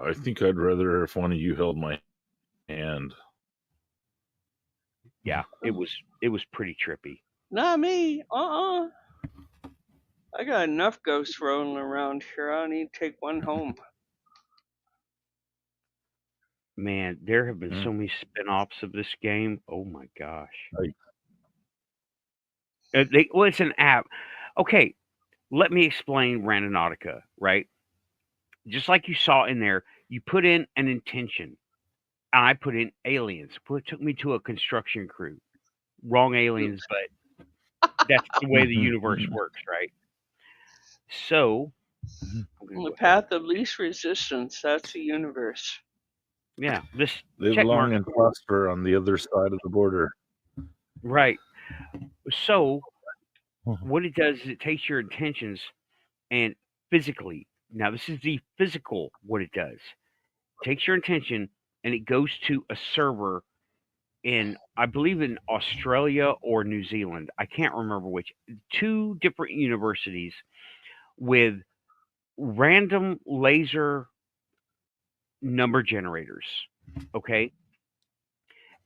I think I'd rather if one of you held my hand. Yeah, it was pretty trippy. Not me. I got enough ghosts rolling around here. I need to take one home. Man, there have been so many spin-offs of this game. Oh my gosh. Well, it's an app. Okay, let me explain Randonautica, right? Just like you saw in there, you put in an intention. And I put in aliens. It took me to a construction crew. Wrong aliens, but that's the way the universe works, right? So, the path of least resistance, that's the universe. Yeah, this live long and prosper on the other side of the border. Right. So, what it does is it takes your intentions and physically. Now, this is the physical. What it does, takes your intention and it goes to a server in, I believe, in Australia or New Zealand. I can't remember which. 2 different universities with random laser number generators. Okay.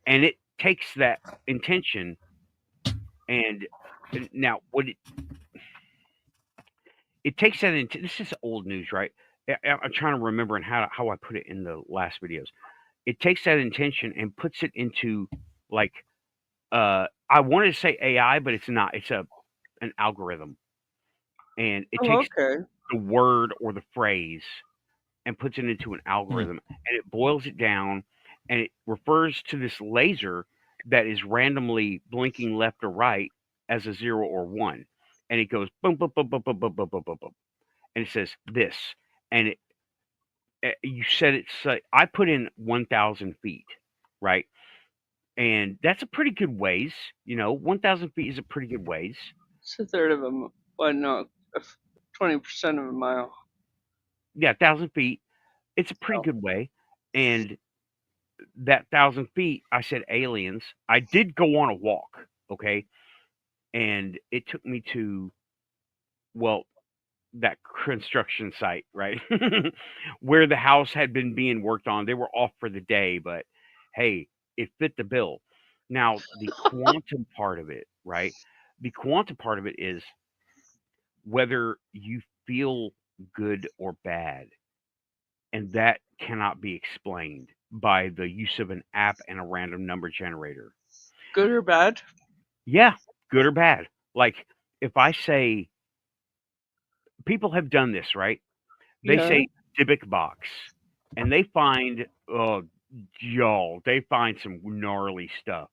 And it takes that intention and now what it takes that into, this is old news, right? I'm trying to remember and how I put it in the last videos. It takes that intention and puts it into like I wanted to say AI, but it's not. It's an algorithm, and it takes the word or the phrase and puts it into an algorithm, and it boils it down, and it refers to this laser that is randomly blinking left or right as a 0 or 1, and it goes boom, boom, boom, boom, boom, boom, boom, boom, boom, boom, and it says this, and you said it's. I put in 1,000 feet, right? And that's a pretty good ways, 1,000 feet is a pretty good ways. It's a third of a, well, no, 20% of a mile. Yeah, 1,000 feet. It's a pretty good way. And that 1,000 feet, I said aliens. I did go on a walk, okay? And it took me to, well, that construction site, right? Where the house had been being worked on. They were off for the day, but hey, it fit the bill. Now, the quantum part of it, right? The quantum part of it is whether you feel good or bad. And that cannot be explained by the use of an app and a random number generator. Good or bad? Yeah, good or bad. Like, if I say, people have done this, right? They say Dybbuk box, and they find, they find some gnarly stuff.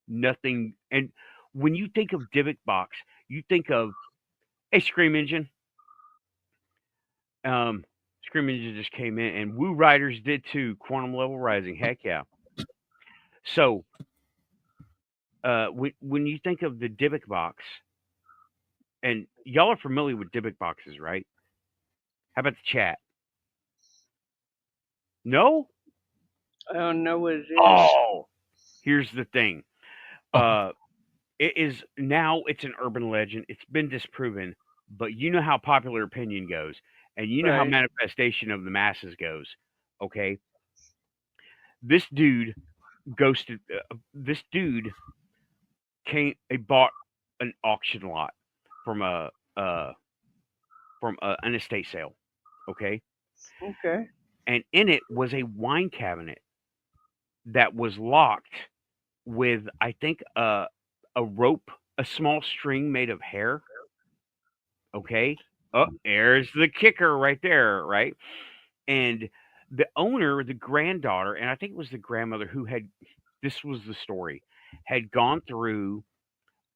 Nothing, and when you think of Dybbuk box, you think of a Scream Engine. Scream Engine just came in, and Woo Riders did too. Quantum Level Rising, heck yeah. So, when you think of the Dybbuk box, and y'all are familiar with Dybbuk boxes, right? How about the chat? No? I don't know what it is. Oh, here's the thing. It is now. It's an urban legend. It's been disproven, but you know how popular opinion goes, and you know how manifestation of the masses goes. Okay. This dude ghosted. This dude bought an auction lot from an estate sale. Okay, Okay. and in it was a wine cabinet that was locked with, I think, a rope, a small string made of hair. Okay. Oh, there's the kicker right there, right? And the owner, the granddaughter, and I think it was the grandmother who had, this was the story, had gone through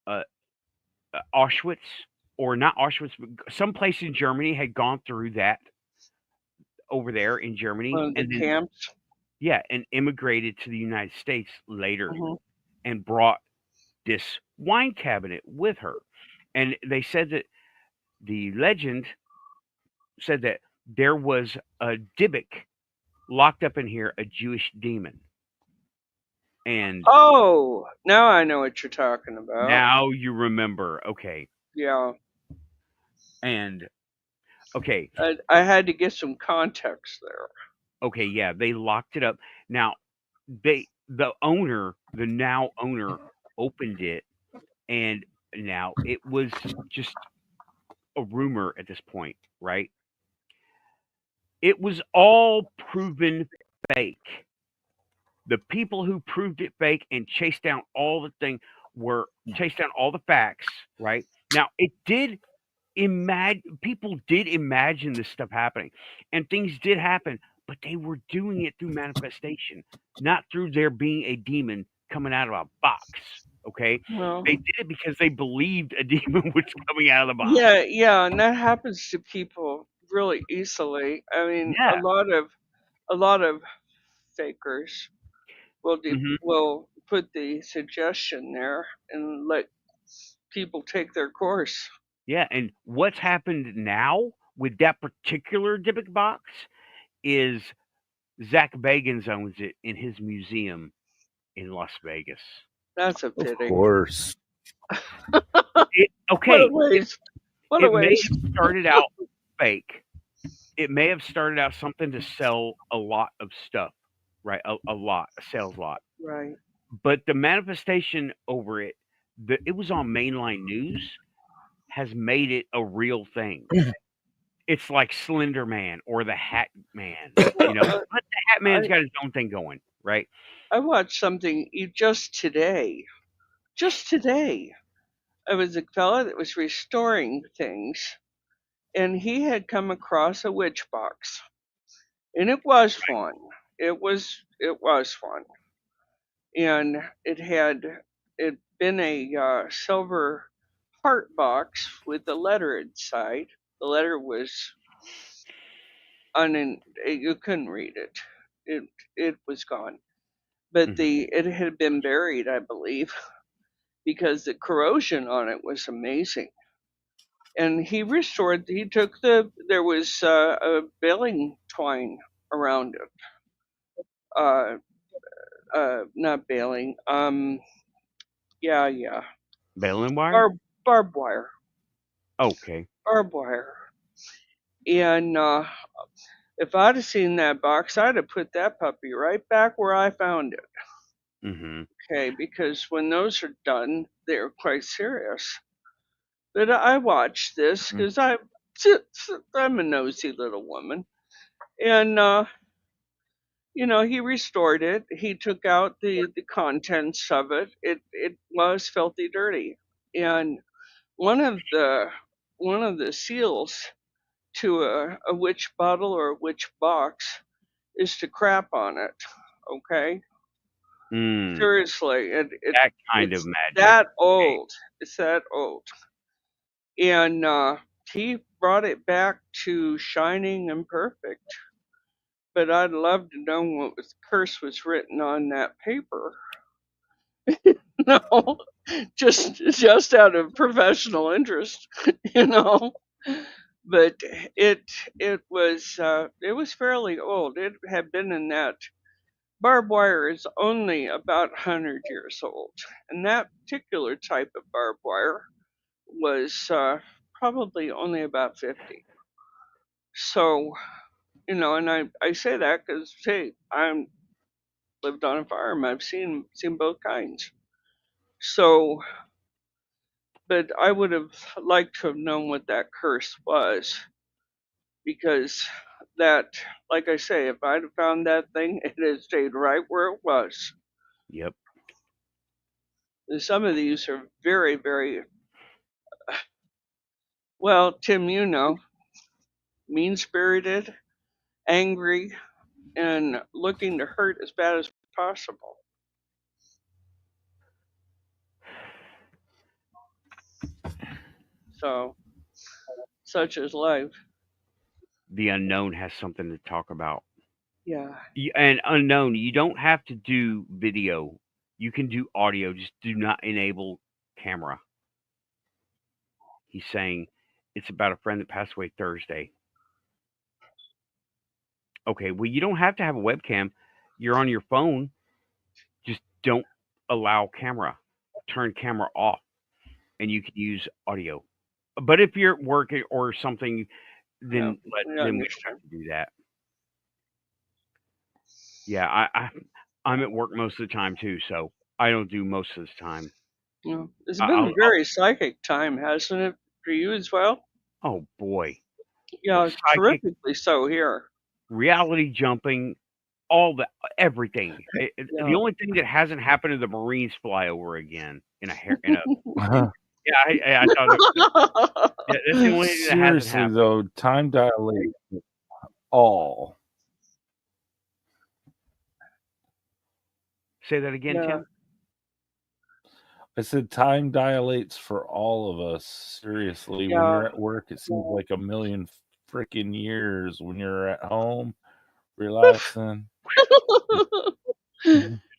uh, Auschwitz, or not Auschwitz, but someplace in Germany, had gone through that over there in Germany, One of the and then, camps. yeah, and immigrated to the United States later Hmm. and brought this wine cabinet with her. And they said that the legend said that there was a Dybbuk locked up in here, a Jewish demon. And Oh, now I know what you're talking about. now you remember. Okay. Yeah. And okay. I had to get some context there. Okay, yeah, they locked it up. Now, the owner, the now owner, opened it, and now it was just a rumor at this point, right? It was all proven fake. The people who proved it fake and chased down all the thing were chased down all the facts, right? Now, it did people did imagine this stuff happening, and things did happen, but they were doing it through manifestation, not through there being a demon coming out of a box. Okay, Well, they did it because they believed a demon was coming out of the box. yeah, and that happens to people really easily. I mean, Yeah. a lot of fakers will Mhm. will put the suggestion there and let people take their course. Yeah, and what's happened now with that particular Dybbuk box is Zach Bagans owns it in his museum in Las Vegas. That's a Of pity. course. Okay, What a waste. What a it may waste. have started out fake. It may have started out something to sell a lot of stuff, right? A sales lot. Right. But the manifestation over it, it was on mainline news, has made it a real thing. It's like Slender Man or the Hat Man, you know. But the Hat Man's got his own thing going, right? I watched something just today. Just today. It was a fella that was restoring things, and he had come across a witch box, and it was fun. It was fun, and it been a silver heart box with a letter inside. The letter was you couldn't read it. It was gone, but it had been buried, I believe, because the corrosion on it was amazing. And he took there was a baling twine around it. Not baling. Yeah. Baling wire? Barbed wire. Okay. Barbed wire. And if I'd have seen that box, I'd have put that puppy right back where I found it. Mm-hmm. Okay, because when those are done, they're quite serious. But I watched this because I'm a nosy little woman, and he restored it. He took out the contents of it. It was filthy dirty, and one of the seals to a witch bottle or a witch box is to crap on it. Okay, seriously, that kind it's of magic. that old. It's that old, and he brought it back to shining and perfect. But I'd love to know what curse was written on that paper. No, just out of professional interest, you know. But it was fairly old. It had been in that barbed wire is only about 100 years old, and that particular type of barbed wire was probably only about 50. So, and I say that because, hey, lived on a farm. I've seen both kinds. So, but I would have liked to have known what that curse was, because that, like I say, if I'd have found that thing, it had stayed right where it was. Yep. And some of these are very, very, well, Tim, you know, mean-spirited, angry, and looking to hurt as bad as possible. So, such is life. The unknown has something to talk about. Yeah. And unknown, you don't have to do video. You can do audio. Just do not enable camera. He's saying it's about a friend that passed away Thursday. Okay, well, you don't have to have a webcam. You're on your phone. Just don't allow camera. Turn camera off, and you can use audio. But if you're at work or something, then then we don't have to do that. Yeah, I'm at work most of the time too, so I don't do most of the time. Yeah. It's been a very psychic time, hasn't it, for you as well? Oh boy. Yeah, Psychic, terrifically so here. reality jumping, all that, everything. The only thing that hasn't happened is the Marines fly over again in a yeah, I thought it was, yeah, that's the only thing that hasn't Seriously happened. though, time dilates all. Say that again, Tim. I said time dilates for all of us. Seriously, when you're at work, it seems like a million freaking years. When you're at home, relaxing.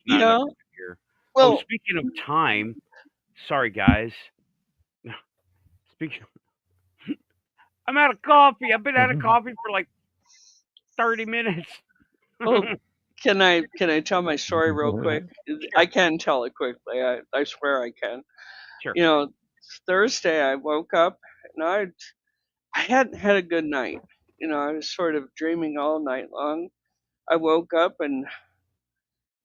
Yeah. Well, speaking of time, sorry guys. Speaking of, I'm out of coffee. I've been out of coffee for like 30 minutes. Oh, can I tell my story real quick? Sure. I can tell it quickly. I swear I can. Sure. You know, Thursday I woke up and I hadn't had a good night. You know, I was sort of dreaming all night long. I woke up and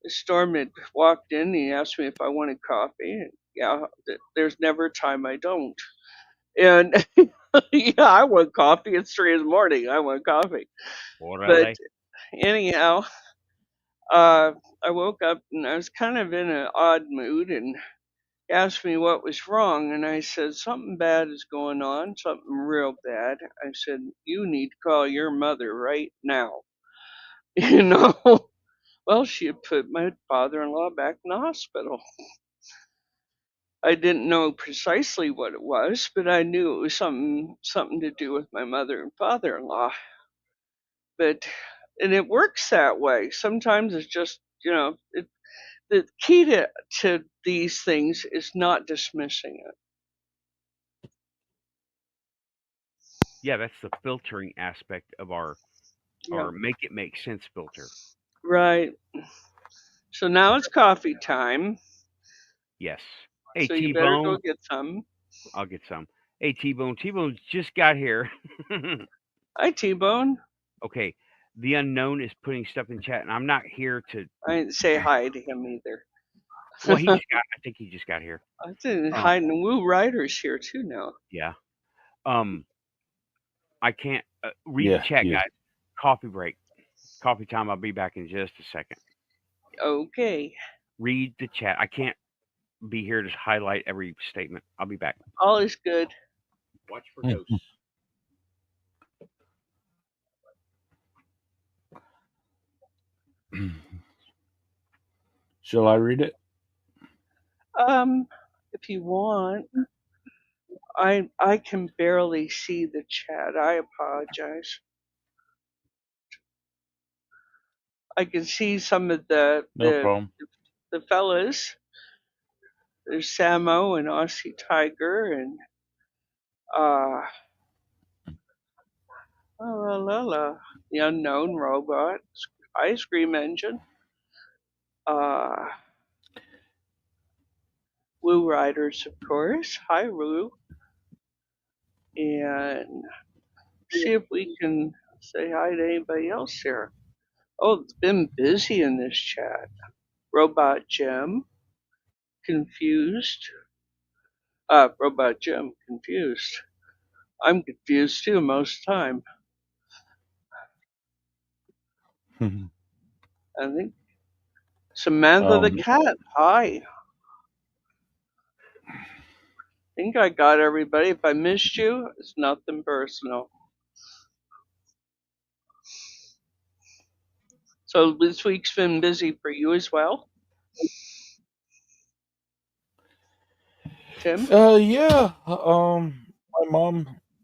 Storm had walked in. And he asked me if I wanted coffee. And yeah, there's never a time I don't. And yeah, I want coffee. It's 3 a.m. I want coffee. But anyhow, I woke up and I was kind of in an odd mood, and he asked me what was wrong, and I said something bad is going on, something real bad. I said, you need to call your mother right now. You know. Well, she had put my father-in-law back in the hospital. I didn't know precisely what it was, but I knew it was something to do with my mother and father-in-law. And it works that way. Sometimes it's just, you know, the key to these things is not dismissing it. Yeah, that's the filtering aspect of our make it make sense filter. Right. So now it's coffee time. Yes. Hey, so you better go get some. I'll get some. Hey, T-Bone. T-Bone just got here. Hi, T-Bone. Okay. The unknown is putting stuff in chat, and I'm not here to... I didn't say hi to him either. Well, I think he just got here. I think hi, and Woo Rider's here too now. Yeah. I can't... read the chat, guys. Coffee break. Coffee time. I'll be back in just a second. Okay. Read the chat. I can't be here to highlight every statement. I'll be back. All is good. Watch for ghosts. Shall I read it? If you want. I can barely see the chat. I apologize. I can see some of the fellas. There's Samo and Aussie Tiger and the Unknown Robot, Ice Cream Engine, Woo Riders, of course. Hi, Woo. And see if we can say hi to anybody else here. Oh, it's been busy in this chat. Robot Gem, confused. Robot Gem, confused. I'm confused too most of the time. I think Samantha the cat. Hi. I think I got everybody. If I missed you, it's nothing personal. So this week's been busy for you as well, Tim? Yeah.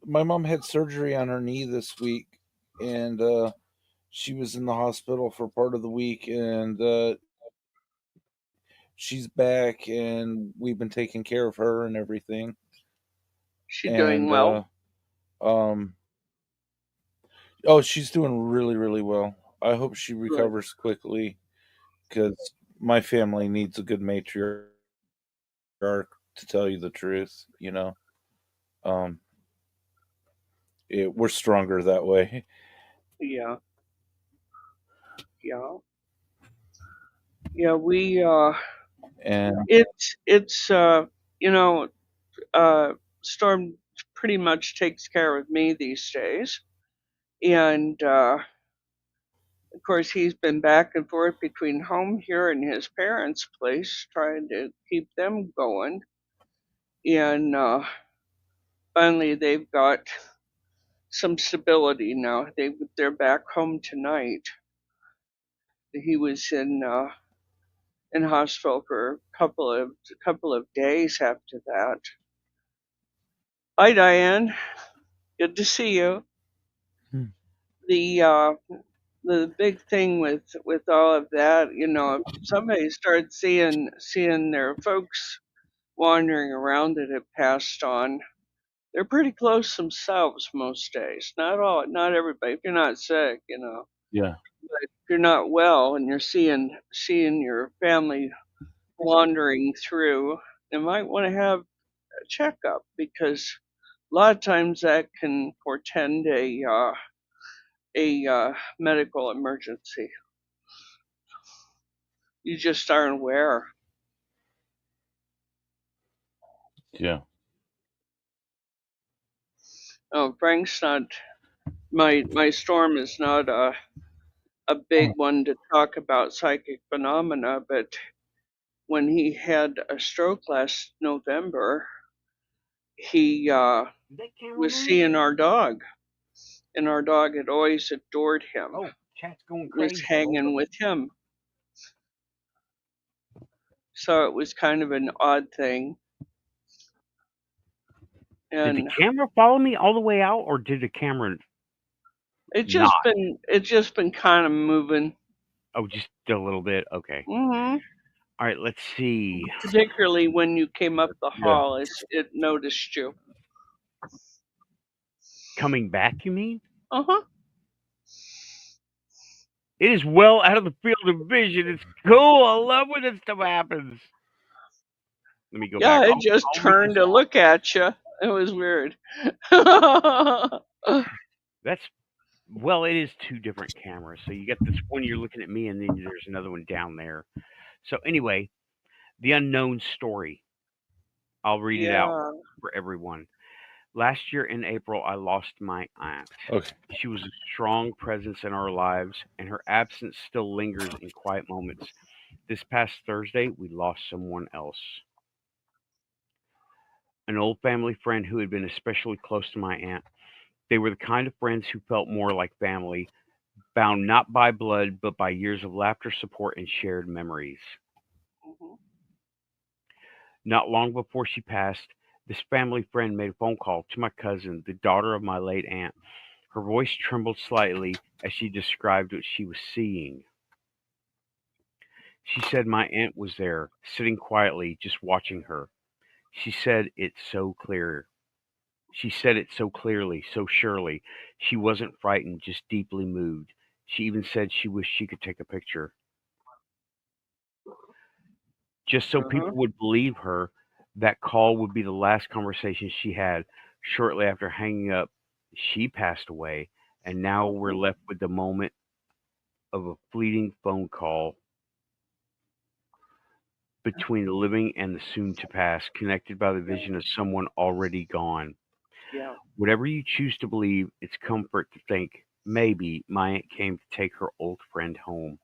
My mom had surgery on her knee this week, and she was in the hospital for part of the week, and she's back, and we've been taking care of her and everything. She doing well? Oh, she's doing really, really well. I hope she recovers quickly, because my family needs a good matriarch, to tell you the truth, you know. We're stronger that way. Yeah. We And it's Storm pretty much takes care of me these days, and of course he's been back and forth between home here and his parents' place, trying to keep them going, and finally they've got some stability now. They're back home tonight. He was in hospital for a couple of days after that. Hi, Diane. Good to see you. The big thing with all of that, if somebody starts seeing their folks wandering around that have passed on, they're pretty close themselves most days. Not everybody. If you're not sick, yeah. but if you're not well and you're seeing your family wandering through, you might want to have a checkup, because a lot of times that can portend a medical emergency. You just aren't aware. Yeah. Oh, Frank's not. My Storm is not a big one to talk about psychic phenomena, but when he had a stroke last November, he was seeing our dog, and our dog had always adored him. Oh, chat's going crazy. Was hanging with him. So it was kind of an odd thing. And did the camera follow me all the way out, or did the camera? It's just been kind of moving. Oh, just a little bit. Okay. Mm-hmm. All right. Let's see. Particularly when you came up the hall, it noticed you. Coming back, you mean? Uh-huh. It is well out of the field of vision. It's cool. I love when that stuff happens. Let me go back. Yeah, it just turned to look at you. It was weird. Well, it is two different cameras. So you got this one, you're looking at me, and then there's another one down there. So anyway, the unknown story. I'll read it out for everyone. Last year in April, I lost my aunt. Okay. She was a strong presence in our lives, and her absence still lingers in quiet moments. This past Thursday, we lost someone else. An old family friend who had been especially close to my aunt. They were the kind of friends who felt more like family, bound not by blood, but by years of laughter, support, and shared memories. Mm-hmm. Not long before she passed, this family friend made a phone call to my cousin, the daughter of my late aunt. Her voice trembled slightly as she described what she was seeing. She said my aunt was there, sitting quietly, just watching her. She said it so clear. She said it so clearly, so surely. She wasn't frightened, just deeply moved. She even said she wished she could take a picture. Just so people would believe her, that call would be the last conversation she had. Shortly after hanging up, she passed away, and now we're left with the moment of a fleeting phone call between the living and the soon to pass, connected by the vision of someone already gone. Yeah. Whatever you choose to believe, it's comfort to think maybe my aunt came to take her old friend home.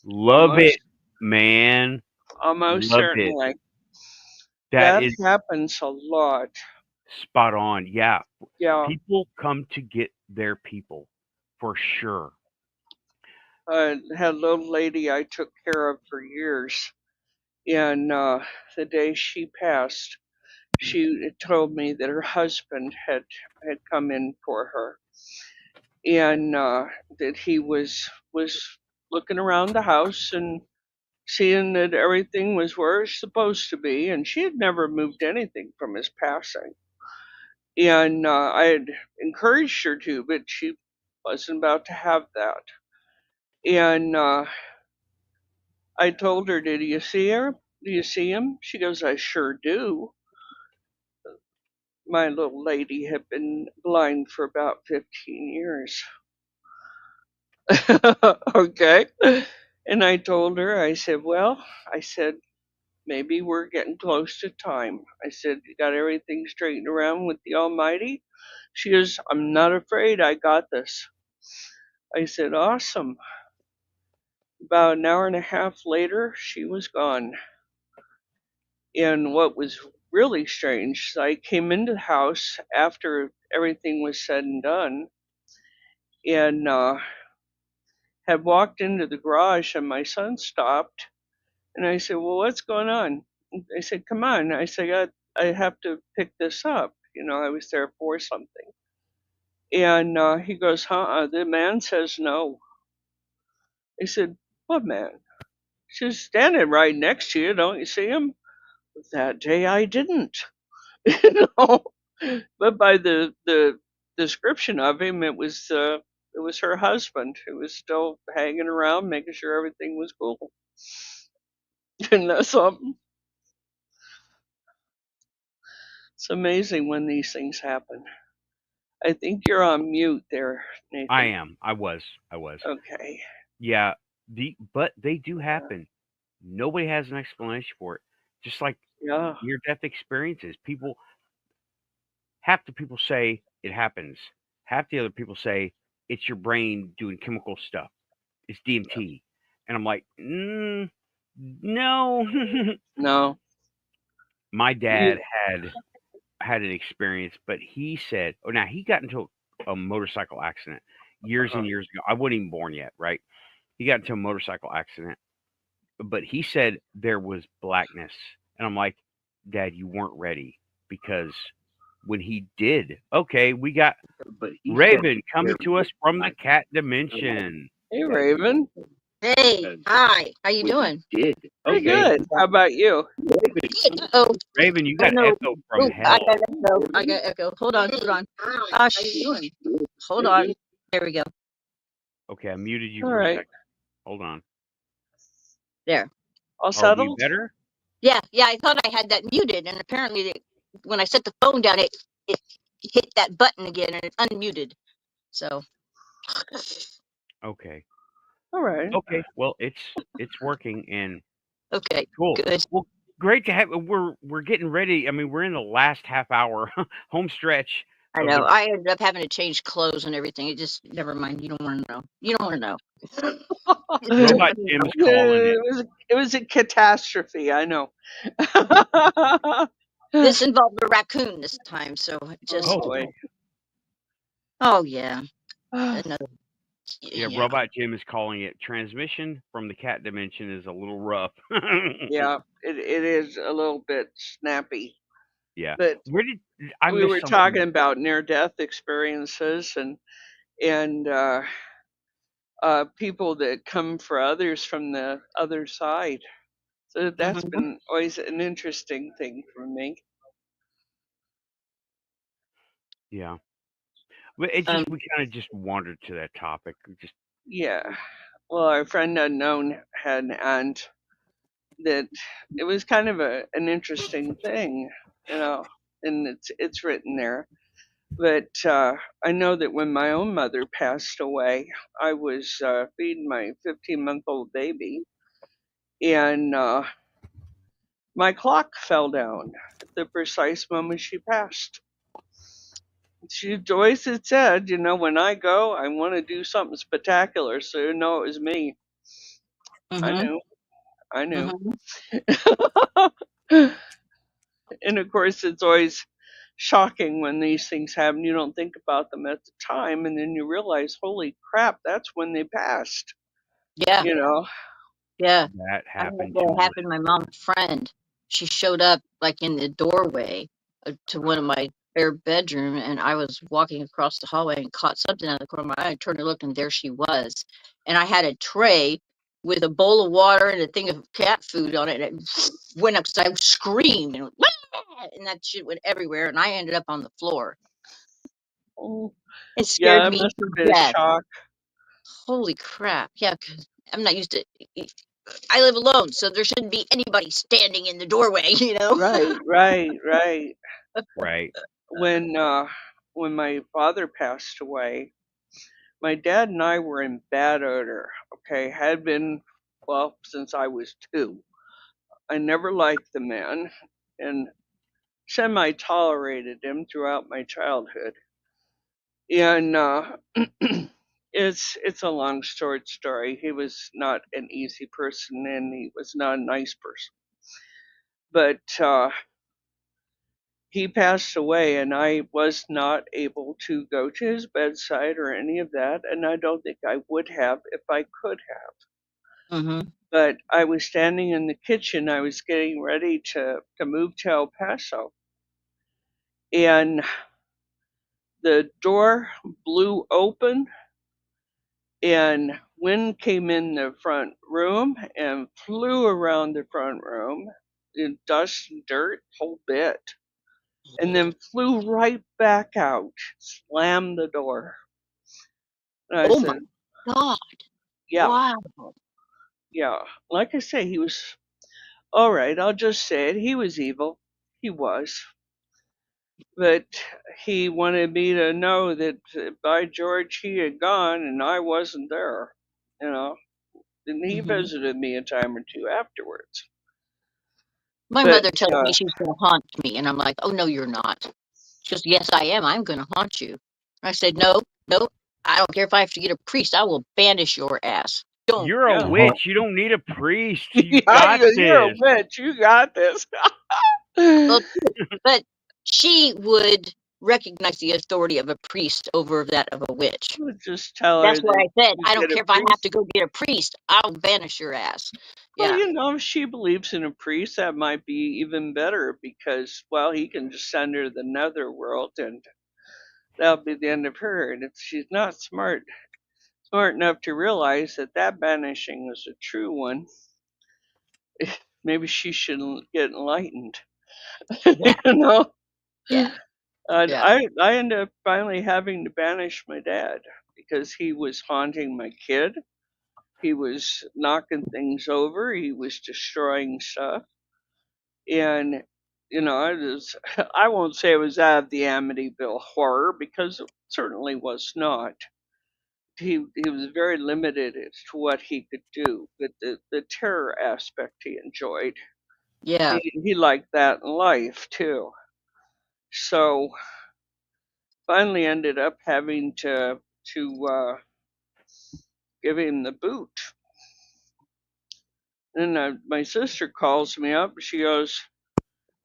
Love it, man. Almost Loved it. certainly. That That is happens a lot. spot on. Yeah. Yeah. People come to get their people for sure. I had a little lady I took care of for years, and the day she passed, she told me that her husband had come in for her, and that he was looking around the house and seeing that everything was where it's supposed to be, and she had never moved anything from his passing. And I had encouraged her to, but she wasn't about to have that. And I told her, "Did you see her? Do you see him?" She goes, "I sure do." My little lady had been blind for about 15 years. Okay. And I told her, I said, "Well," I said, "maybe we're getting close to time." I said, "You got everything straightened around with the Almighty?" She goes, "I'm not afraid. I got this." I said, "Awesome." About an hour and a half later, she was gone. And what was really strange, I came into the house after everything was said and done, and had walked into the garage, and my son stopped, and I said, "Well, what's going on?" I said, "Come on." I said, I have to pick this up. I was there for something. And he goes, the man says no. I said, "What man?" She's standing right next to you. Don't you see him? That day I didn't. you know. But by the description of him, it was her husband who was still hanging around, making sure everything was cool. And that's something. It's amazing when these things happen. I think you're on mute there, Nathan. I am. I was. Okay. Yeah. But they do happen. Nobody has an explanation for it. Just like near death experiences. Half the people say it happens. Half the other people say it's your brain doing chemical stuff. It's DMT. And I'm like, no. No. My dad had an experience, but he said, now he got into a motorcycle accident years and years ago. I wasn't even born yet, right? He got into a motorcycle accident, but he said there was blackness. And I'm like, Dad, you weren't ready, because when he did, okay, we got Raven coming to us from the cat dimension. Hey, Raven. Hey, hi. How you doing? Pretty good. How about you? Oh, Raven, you got echo from hell. I got echo. Hold on. Hold on. There we go. Okay, I muted you All for a right. second. Hold on. There. All Are we settled? better? Yeah. I thought I had that muted, and apparently when I set the phone down, it hit that button again, and it unmuted. So. Okay. All right. Okay. Well, it's working, and Okay. cool. Good. Well, great to have. We're getting ready. I mean, we're in the last half hour home stretch. I know. I ended up having to change clothes and everything. It just never mind. You don't want to know. You don't want to know. Robot Jim's calling it. It was a catastrophe. I know. This involved a raccoon this time, so just. Oh boy. Oh yeah. Another. Yeah, Robot Jim is calling it. Transmission from the cat dimension is a little rough. Yeah, it is a little bit snappy. Yeah. But Where did I we miss were something? talking about near-death experiences and people that come for others from the other side. So that's been always an interesting thing for me. Yeah. But it just we kind of just wandered to that topic. Yeah. Well, our friend Unknown had an aunt that it was kind of an interesting thing, and it's written there. But I know that when my own mother passed away, I was feeding my 15-month-old baby, and my clock fell down at the precise moment she passed. She always had said, you know, when I go, I want to do something spectacular, so you know it was me. I knew. I knew. And of course, it's always shocking when these things happen. You don't think about them at the time, and then you realize, holy crap, that's when they passed. Yeah. You know? Yeah. That I had happened that to happen to my mom's friend. She showed up like in the doorway to one of my spare bedroom, and I was walking across the hallway and caught something out of the corner of my eye. I turned to look, and there she was. And I had a tray with a bowl of water and a thing of cat food on it, and it went up. So I screamed, and, and that shit went everywhere, and I ended up on the floor. Oh, It yeah, scared that me must to have been a death. shock. Holy crap. Yeah, 'cause I'm not used to. I live alone, so there shouldn't be anybody standing in the doorway, you know? Right. right. When my father passed away, my dad and I were in bad odor. Okay, had been, well, since I was 2. I never liked the man, and semi tolerated him throughout my childhood. And it's a long short story. He was not an easy person, and he was not a nice person. But he passed away, and I was not able to go to his bedside or any of that, and I don't think I would have if I could have. Mm-hmm. But I was standing in the kitchen. I was getting ready to move to El Paso, and the door blew open, and wind came in the front room and flew around the front room in dust and dirt, whole bit, and then flew right back out, slammed the door. And I Oh my said, God. yeah, Wow. yeah. Like I say, he was, all right, I'll just say it. He was evil. He was. But he wanted me to know that by George, he had gone and I wasn't there, you know. And he Mm-hmm. visited me a time or two afterwards. My But mother tells me she's going to haunt me, and I'm like, oh, no, you're not. She goes, yes, I am. I'm going to haunt you. I said, no, I don't care if I have to get a priest. I will banish your ass. Don't. You're a yeah, witch. You don't need a priest. You yeah, got you're a this. witch. You got this. Well, but she would recognize the authority of a priest over that of a witch. Would just tell her That's what that I said. you I don't get a care if I have priest. to go get a priest. I'll banish your ass. Well, Yeah. you know, if she believes in a priest, that might be even better because, well, he can just send her to the netherworld and that'll be the end of her. And if she's not smart enough to realize that that banishing is a true one, maybe she should get enlightened. Yeah. You know? Yeah. And Yeah. I ended up finally having to banish my dad because he was haunting my kid. He was knocking things over. He was destroying stuff. And, you know, I won't say it was out of the Amityville horror because it certainly was not. He was very limited as to what he could do, but the terror aspect he enjoyed. Yeah. He liked that in life too. So finally ended up having to give him the boot. And my sister calls me up. She goes,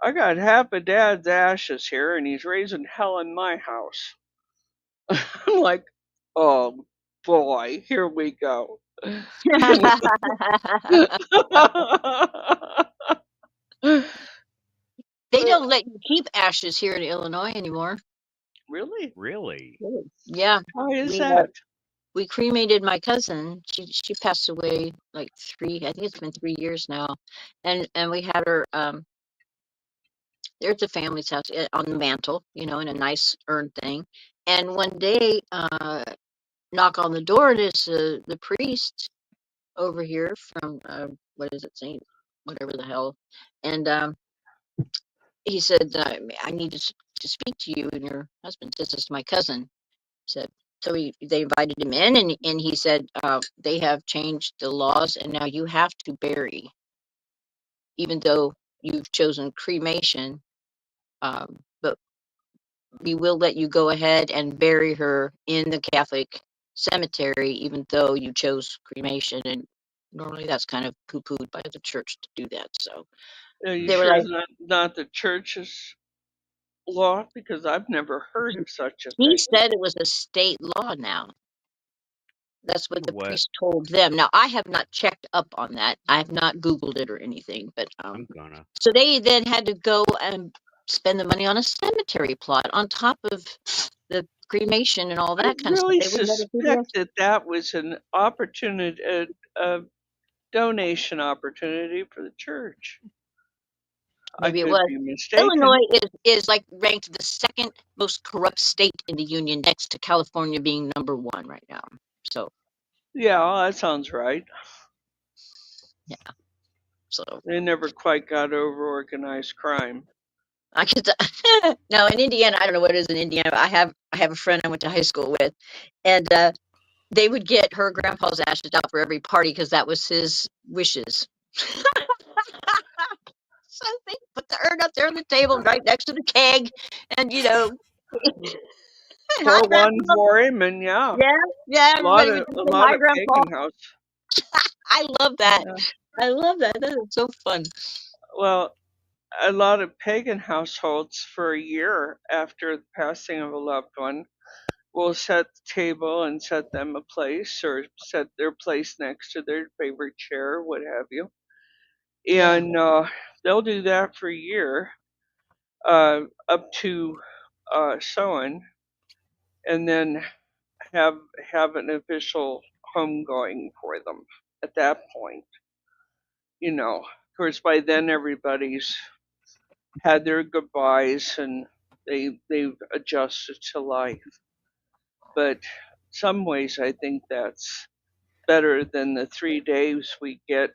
"I got half of Dad's ashes here, and he's raising hell in my house." I'm like, "Oh boy, here we go." They don't let you keep ashes here in Illinois anymore. Really? Really? Yeah. Why is We that? we cremated my cousin. She passed away like I think it's been 3 years now. And we had her there's a family's house on the mantle, in a nice urn thing. And one day, knock on the door, and it's the priest over here from what is it, Saint whatever the hell. And he said, I need to to speak to you and your husband. Says, it's my cousin. Said, so they invited him in, and he said, they have changed the laws, and now you have to bury, even though you've chosen cremation, but we will let you go ahead and bury her in the Catholic cemetery, even though you chose cremation. And normally that's kind of poo-pooed by the church to do that. So Are you they were sure like, it's not the church's law? Because I've never heard of such a he thing. said it was a state law now. That's what the What? priest told them. Now, I have not checked up on that. I have not Googled it or anything, but I'm gonna. so they then had to go and spend the money on a cemetery plot on top of the cremation and all I that kind of stuff. really They wouldn't let it do the suspect that was an opportunity, a donation opportunity for the church. Maybe I it could was. be mistaken. Illinois is like ranked the second most corrupt state in the union, next to California being number 1 right now. So Yeah, that sounds right. yeah, so They never quite got over organized crime. I could no, in Indiana, I don't know what it is in Indiana. I have a friend I went to high school with, and they would get her grandpa's ashes out for every party because that was his wishes. So they put the urn up there on the table right next to the keg, and Pour hi, one Grandpa. for him, and yeah, Yeah, everybody would a say lot hi, of Grandpa. pagan house. I love that. Yeah. I love that. That is so fun. Well, a lot of pagan households for a year after the passing of a loved one will set the table and set them a place, or set their place next to their favorite chair, what have you. And they'll do that for a year, up to sowing, and then have an official homegoing for them at that point. Of course, by then everybody's had their goodbyes and they've adjusted to life. But some ways I think that's better than the 3 days we get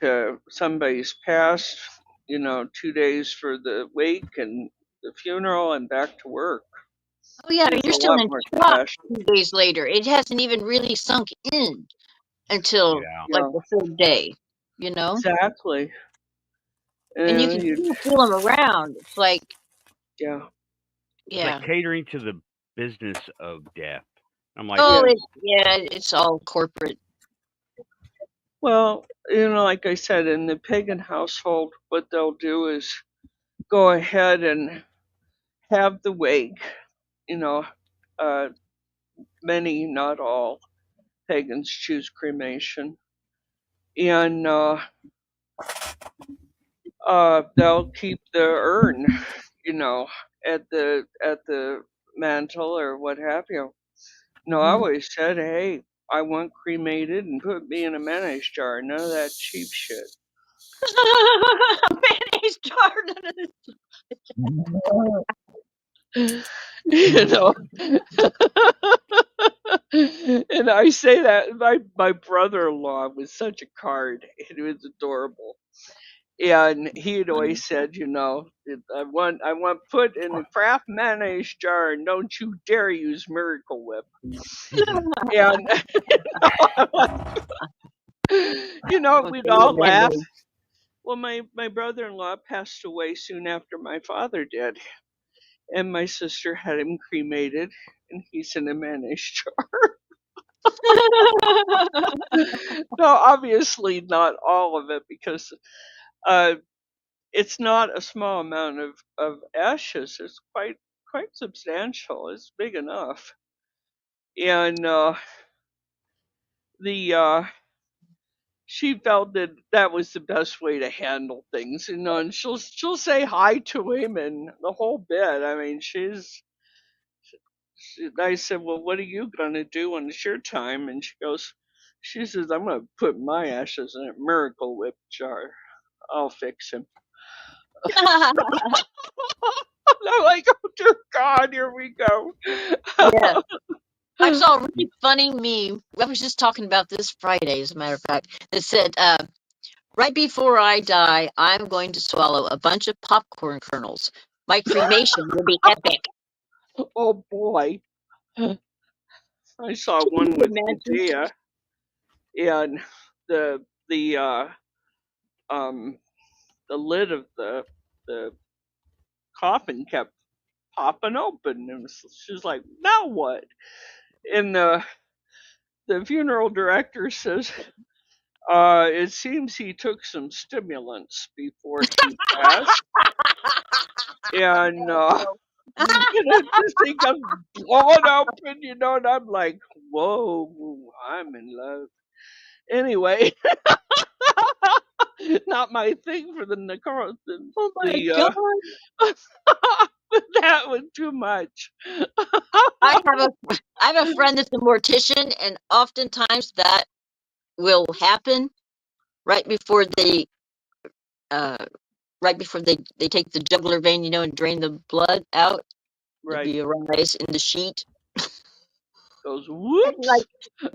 to somebody's passed, 2 days for the wake and the funeral and back to work. Oh yeah, There's you're a still lot in more shock special. 2 days later. It hasn't even really sunk in until Yeah. like Yeah, the 3rd day, exactly. and you can You, still feel them around. It's like, yeah, It's like yeah. catering to the business of death. I'm like, Oh, yeah. it's all corporate. Well, like I said, in the pagan household, what they'll do is go ahead and have the wake. You know, uh, Many, not all, pagans choose cremation, and they'll keep the urn, at the mantle or what have you. No, I always said, hey, I want cremated and put me in a mayonnaise jar. None of that cheap shit. Mayonnaise jar. you know. And I say that my brother-in-law was such a card. It was adorable. And he had always said, I want put in a Kraft mayonnaise jar, and don't you dare use Miracle Whip. And we'd all laugh. Well, my brother-in-law passed away soon after my father did, and my sister had him cremated, and he's in a mayonnaise jar. No, obviously not all of it, because uh, it's not a small amount of ashes. It's quite substantial. It's big enough, and the she felt that was the best way to handle things, and she'll say hi to him and the whole bit. I mean, I said, well, what are you gonna do when it's your time? And she says, I'm gonna put my ashes in a Miracle Whip jar. I'll fix him. And I'm like, oh dear God, here we go. Yeah. I saw a really funny meme. I was just talking about this Friday, as a matter of fact. That said, right before I die, I'm going to swallow a bunch of popcorn kernels. My cremation will be epic. Oh boy. I saw Can one you with imagine? Medea, and the the uh um the lid of the coffin kept popping open, and she was like, "Now what?" And the funeral director says, "It seems he took some stimulants before she passed." And this thing comes blowing open, and I'm like, "Whoa, I'm in love." Anyway, not my thing for the necrosis. Oh my god! That was too much. I have a friend that's a mortician, and oftentimes that will happen right before they take the jugular vein, and drain the blood out. There'll Right. be a rise in the sheet. Goes I'm whoops. like,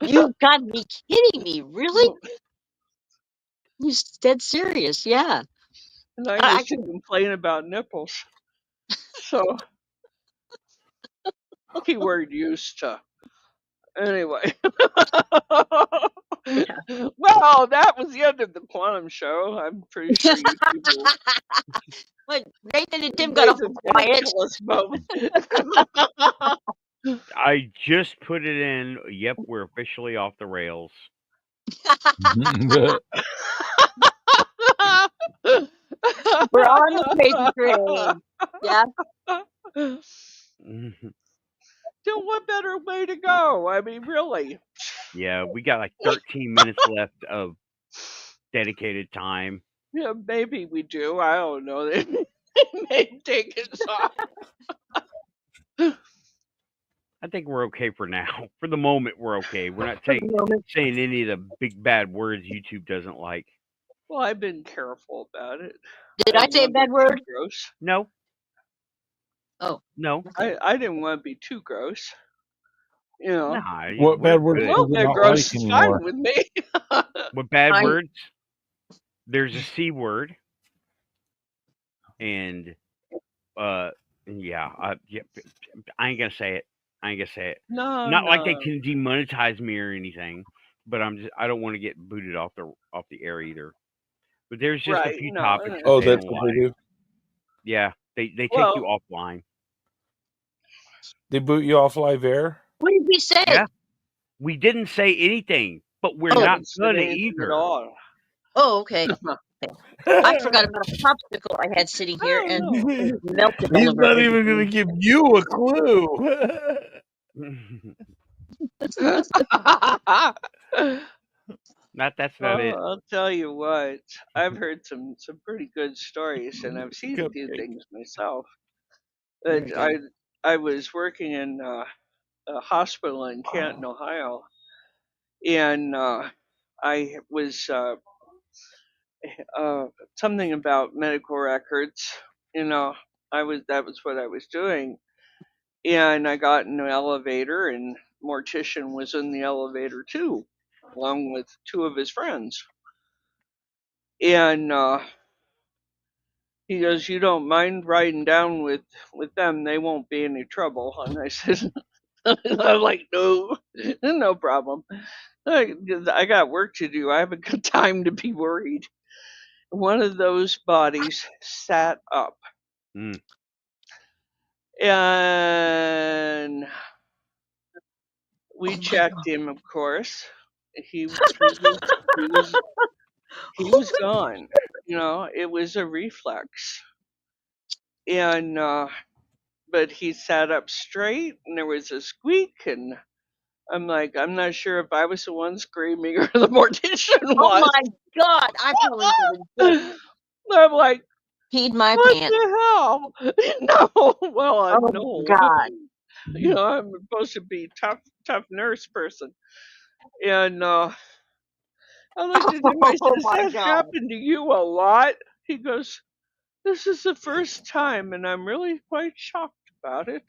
you've got to be kidding me! Really? You dead serious? Yeah. And I I used to complain about nipples. So, keyword used to. Anyway. Well, that was the end of the Quantum Show. I'm pretty sure you people. But Nathan and Tim got awful quiet. Kill us both. I just put it in. Yep, we're officially off the rails. We're on the crazy train. Yeah. So what better way to go? I mean, really. Yeah, we got like 13 minutes left of dedicated time. Yeah, maybe we do. I don't know. They may take us off. I think we're okay for now. For the moment, we're okay. We're not saying any of the big bad words YouTube doesn't like. Well, I've been careful about it. Did I say a bad word? Gross. No. Oh. No. I didn't want to be too gross. You know. Nah, what bad words? Well, they're gross is fine with me. What bad words? There's a C word. And yeah, I ain't gonna say it. No, not like they can demonetize me or anything, but I don't want to get booted off the air either. But there's just a few topics. Oh, that's what they do. Yeah, they take you offline. They boot you off live air. What did we say? Yeah, we didn't say anything, but we're not gonna either. Oh, okay. I forgot about a popsicle I had sitting here and it melted. He's not even going to give you a clue. That's not it. I'll tell you what. I've heard some pretty good stories, and I've seen a few things myself. I was working in a hospital in Canton, Ohio, and I was something about medical records. That was what I was doing, and I got in an elevator, and Mortician was in the elevator too, along with two of his friends. And he goes, "You don't mind riding down with them? They won't be any trouble." And I said, "I'm like, no problem. I got work to do. I haven't got time to be worried." One of those bodies sat up. And we checked him, of course. He was gone. It was a reflex. And but he sat up straight, and there was a squeak, and I'm like, I'm not sure if I was the one screaming or the mortician was. Oh my god! I probably did. I'm like, peed my what pants. the hell? No, well, I know. God. I'm supposed to be tough nurse person, and I looked at him. I said, "Has that happened to you a lot?" He goes, "This is the first time, and I'm really quite shocked about it."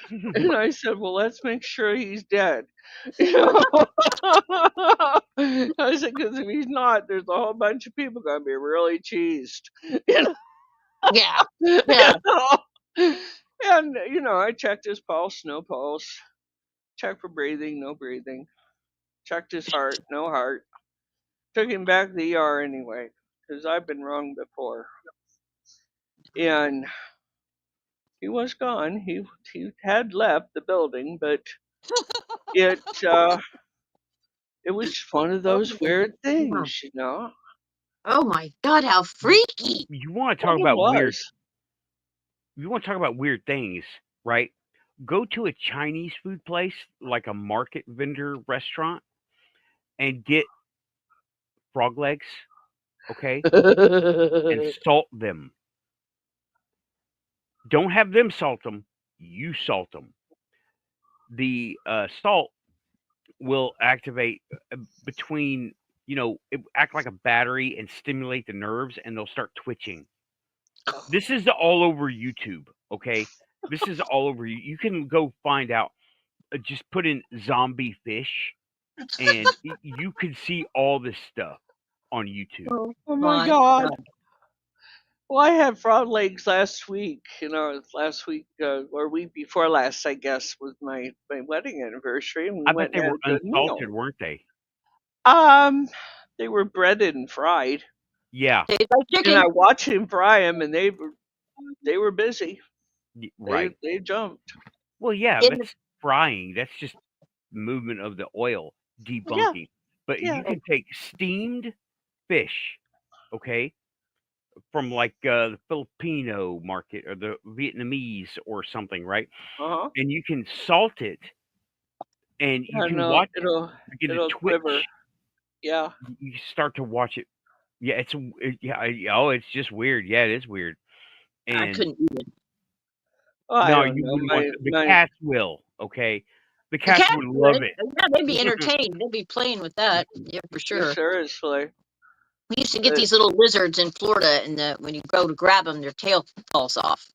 And I said, "Well, let's make sure he's dead." I said, "Because if he's not, there's a whole bunch of people gonna be really cheesed." Yeah. And, I checked his pulse, no pulse. Checked for breathing, no breathing. Checked his heart, no heart. Took him back to the ER anyway, because I've been wrong before. And he was gone. He had left the building, but it was one of those weird things, Oh my God, how freaky! You want to Well, talk it about weird? was. You want to talk about weird things, right? Go to a Chinese food place, like a market vendor restaurant, and get frog legs, okay, and salt them. Don't have them salt them. You salt them. The salt will activate between, it act like a battery and stimulate the nerves, and they'll start twitching. This is all over YouTube, okay? This is all over you. You can go find out. Just put in zombie fish, and you can see all this stuff on YouTube. Oh my God. Well, I had frog legs last week. Last week or week before last, I guess, was my wedding anniversary, and we I bet went they and were had a good meal. unsalted, weren't they? They were breaded and fried. Yeah, Tastes like chicken. And I watched him fry them, and they were busy. right. They jumped. Well, yeah, In that's frying. That's just movement of the oil debunking. But yeah. you can take steamed fish, okay, from like the Filipino market or the Vietnamese or something, right? Uh-huh. And you can salt it, and you can And watch it'll begin to twitch. quiver. Yeah. You start to watch it. Yeah, it's just weird. Yeah, it is weird. I And couldn't eat it. Oh, I no, don't you know. wouldn't want the My cats will, okay? The The cats cats would love would. it. Yeah, they'd be entertained. They'd be playing with that. Yeah, for sure. seriously. We used to get these little lizards in Florida, and when you go to grab them, their tail falls off,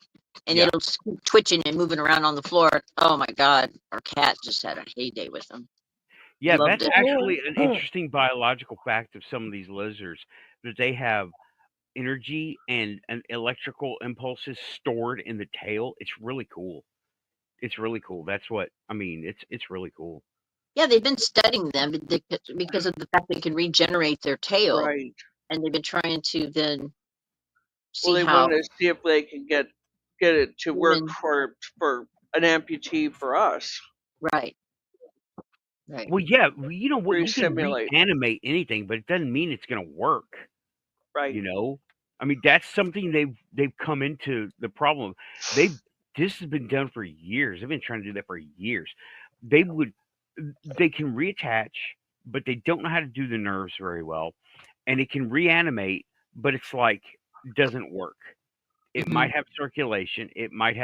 and Yeah. it'll just keep twitching and moving around on the floor. Oh my God, our cat just had a heyday with them. Yeah, Loved that's it. actually an interesting biological fact of some of these lizards, that they have energy and electrical impulses stored in the tail. It's really cool. It's really cool. That's what I mean. It's really cool. Yeah, they've been studying them because of the fact they can regenerate their tail, Right. and they've been trying to then Well, see they how wanted to see if they can get it to work human. for an amputee for us. Right. Right. Well, yeah, you know what? You can Resimulate. reanimate anything, but it doesn't mean it's going to work. Right. You know, I mean, that's something they've come into the problem. This has been done for years. They've been trying to do that for years. They can reattach, but they don't know how to do the nerves very well, and it can reanimate, but it's like doesn't work. It Mhm. might have circulation. It might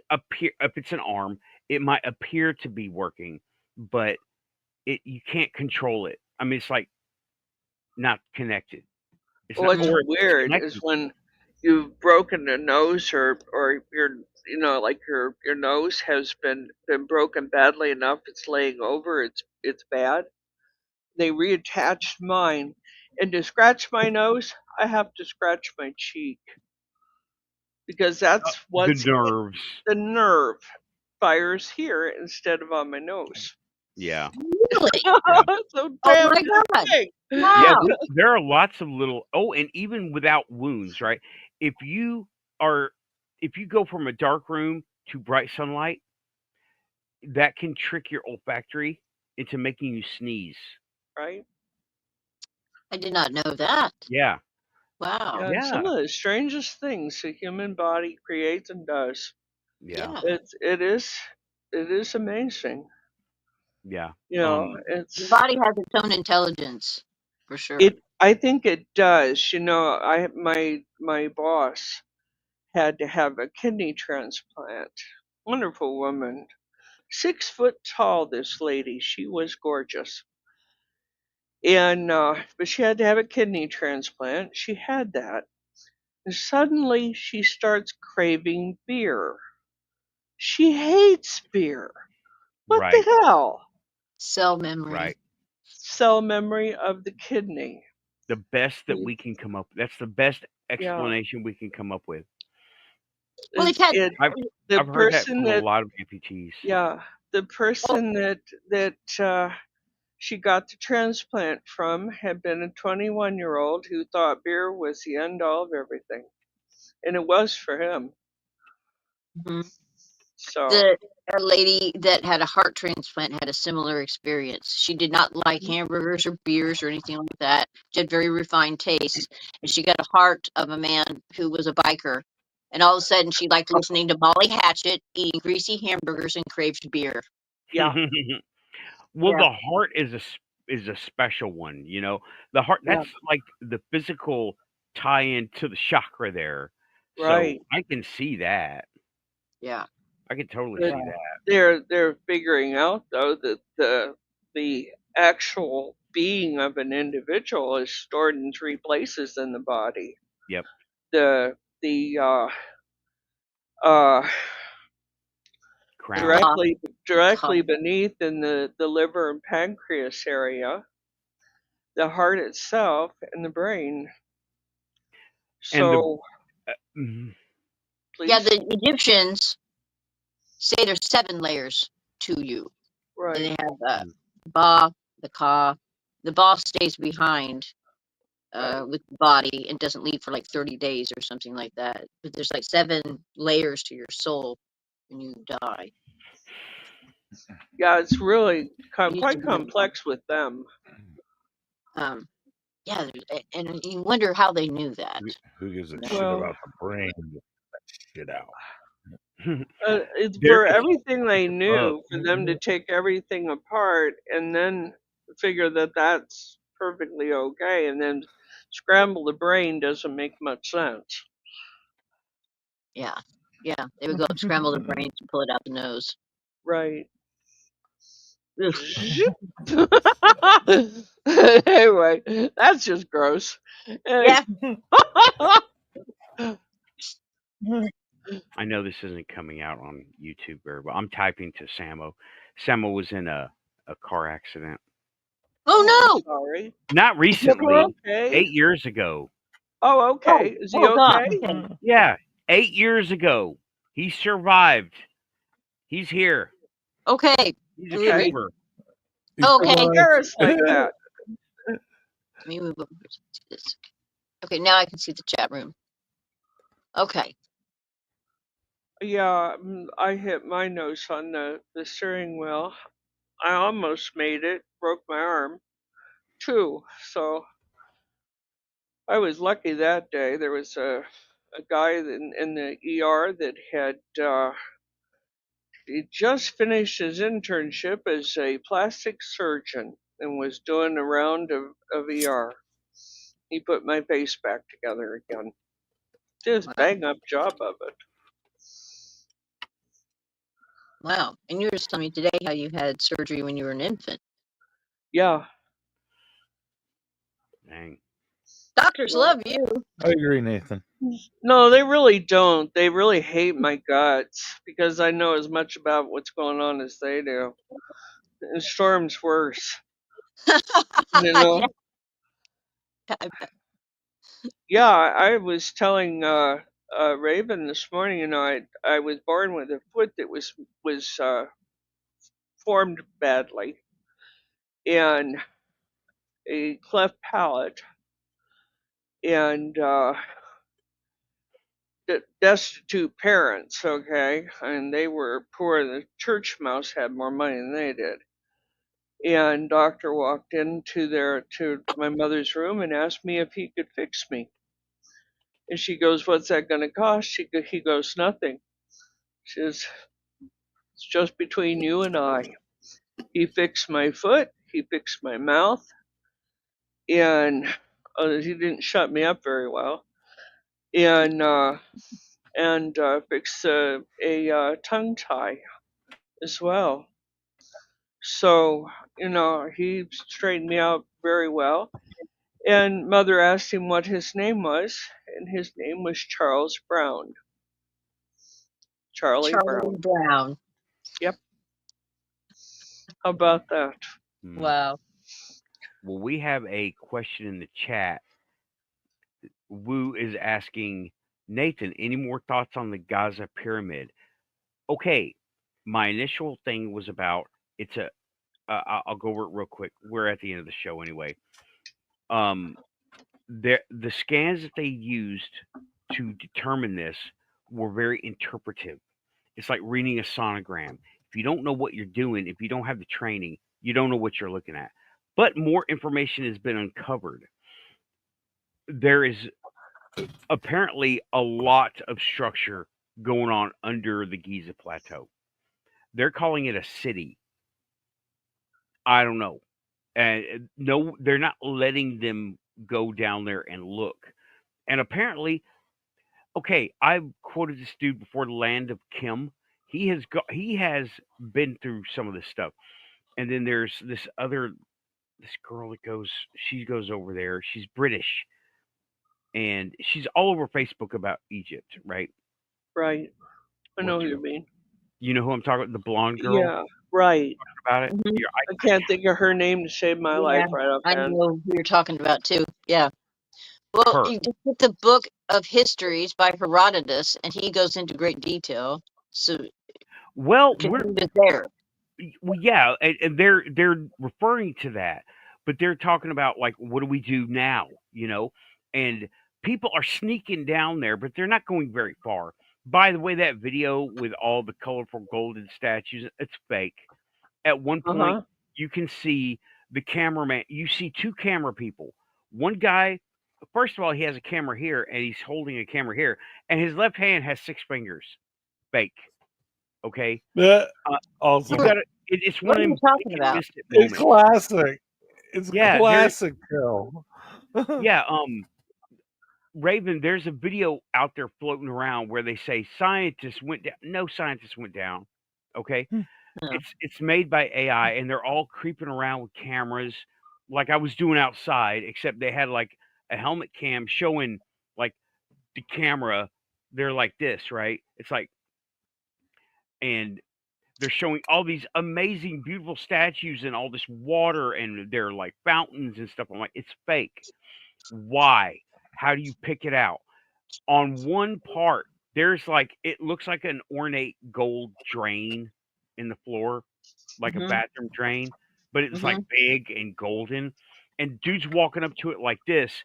appear, if it's an arm, it might appear to be working, but you can't control it. I mean, it's like not connected. It's not, What's or it's weird is connected. when you've broken a nose or your like your nose has been broken badly enough it's laying over, it's bad. They reattached mine, and to scratch my nose I have to scratch my cheek because that's The what's nerves. the nerve fires here instead of on my nose. Yeah. Really? Yeah. So Oh damn my God! thing. Yeah, Wow. there are lots of little. Oh, and even without wounds, right? If you go from a dark room to bright sunlight, that can trick your olfactory into making you sneeze. Right. I did not know that. Yeah. Wow. Yeah, it's some Yeah. of the strangest things the human body creates and does. Yeah. It is amazing. Yeah. The It's body has its own intelligence, for sure. I think it does. My boss had to have a kidney transplant. Wonderful woman. 6 foot tall, this lady. She was gorgeous. And but she had to have a kidney transplant. She had that. And suddenly she starts craving beer. She hates beer. What Right. the hell? Cell memory. Right. Cell memory of the kidney. The best that we can come up. That's the best Yeah. explanation we can come up with. Well, they've had. The I've heard that person from a lot of amputees. Yeah, the person that she got the transplant from had been a 21-year-old who thought beer was the end all of everything, and it was for him. Mhm. So The lady that had a heart transplant had a similar experience. She did not like hamburgers or beers or anything like that. She had very refined tastes, and she got a heart of a man who was a biker. And all of a sudden, she liked listening to Molly Hatchet, eating greasy hamburgers, and craved beer. yeah, Well, Yeah. the heart is a special one, you know. The heart, Yeah. that's like the physical tie-in to the chakra there. right. So I can see that. Yeah. I can totally But see that. they're figuring out though that the actual being of an individual is stored in 3 places in the body. Yep. The uh Crown. directly beneath in the liver and pancreas area, the heart itself, and the brain. And the So mhm. Yeah, please, the Egyptians say there's 7 layers to you. And right, they have Ba, the Ka. The Ba stays behind with the body and doesn't leave for like 30 days or something like that. But there's like 7 layers to your soul when you die. yeah, it's really It used to quite be complex with them. Yeah, and you wonder how they knew that. Who gives a shit Well, about the brain? Get that shit out. it's There for is everything they love. knew, for them to take everything apart and then figure that that's perfectly okay, and then scramble the brain doesn't make much sense. Yeah, they would go up, scramble the brains, and pull it out the nose. Right. Ugh. Anyway, that's just gross. Yeah. I know this isn't coming out on YouTube very well. I'm typing to Samo. Samo was in a car accident. Oh I'm sorry. Not recently. Okay. 8 years ago. Oh, no! okay. Is he God. okay? Okay. Yeah, 8 years ago. He survived. He's here. Okay. He's a Okay. trooper. Okay. Embarrassed like that. Let me move over to this. Okay, now I can see the chat room. Okay. Yeah, I hit my nose on the steering wheel. I almost made it, broke my arm too. So I was lucky that day. There was a guy in the ER that had he just finished his internship as a plastic surgeon and was doing a round of ER. He put my face back together again. Just bang up job of it. Wow. And you were just telling me today how you had surgery when you were an infant. Yeah. Dang. Doctors love you. I agree, Nathan. No, they really don't. They really hate my guts because I know as much about what's going on as they do. And Storm's worse. You know? Yeah, I was telling Raven this morning, you know, I was born with a foot that was formed badly and a cleft palate and destitute parents, okay? And they were poor. The church mouse had more money than they did. And doctor walked into to my mother's room and asked me if he could fix me. And she goes, "What's that going to cost?" He goes, "Nothing." She says, "It's just between you and I." He fixed my foot. He fixed my mouth, and he didn't shut me up very well. And fixed a tongue tie as well. So you know he straightened me out very well. And mother asked him what his name was, and his name was Charles Brown. Charlie Brown. Yep. How about that? Wow. Well, we have a question in the chat. Wu is asking, Nathan, any more thoughts on the Gaza pyramid? Okay, my initial thing was about it's a. I'll go over it real quick. We're at the end of the show anyway. The scans that they used to determine this were very interpretive. It's like reading a sonogram. If you don't know what you're doing, if you don't have the training, you don't know what you're looking at. But more information has been uncovered. There is apparently a lot of structure going on under the Giza Plateau. They're calling it a city. I don't know. And no, they're not letting them go down there and look. And apparently, okay, I've quoted this dude before, the Land of Kim. He has been through some of this stuff. And then there's this girl that goes over there. She's British, and she's all over Facebook about Egypt, right? Right. I know who you mean. You know who I'm talking about? The blonde girl? Yeah, right. About it? Mhm. Yeah, I can't think of her name to save my life right I offhand. know who you're talking about too. Yeah. Well, Her. you just get the book of Histories by Herodotus, and he goes into great detail. So Well, we're there. Well, yeah, and they're referring to that, but they're talking about like, what do we do now? You know, and people are sneaking down there, but they're not going very far. By the way, that video with all the colorful golden statues, it's fake. At one point, you can see the cameraman. You see two camera people. One guy, first of all, he has a camera here, and he's holding a camera here, and his left hand has 6 fingers. Fake. Okay. Also, You gotta. It's What one are of you them talking about? it's classic. It's Yeah, classic, Phil. Yeah, Raven, there's a video out there floating around where they say scientists went down. No scientists went down. Okay, Yeah. it's made by AI, and they're all creeping around with cameras, like I was doing outside. Except they had like a helmet cam showing like the camera. They're like this, right? It's like, and they're showing all these amazing, beautiful statues and all this water, and they're like fountains and stuff. I'm like, it's fake. Why? How do you pick it out? On one part, there's like it looks like an ornate gold drain in the floor, like a bathroom drain, but it's like big and golden. And dude's walking up to it like this,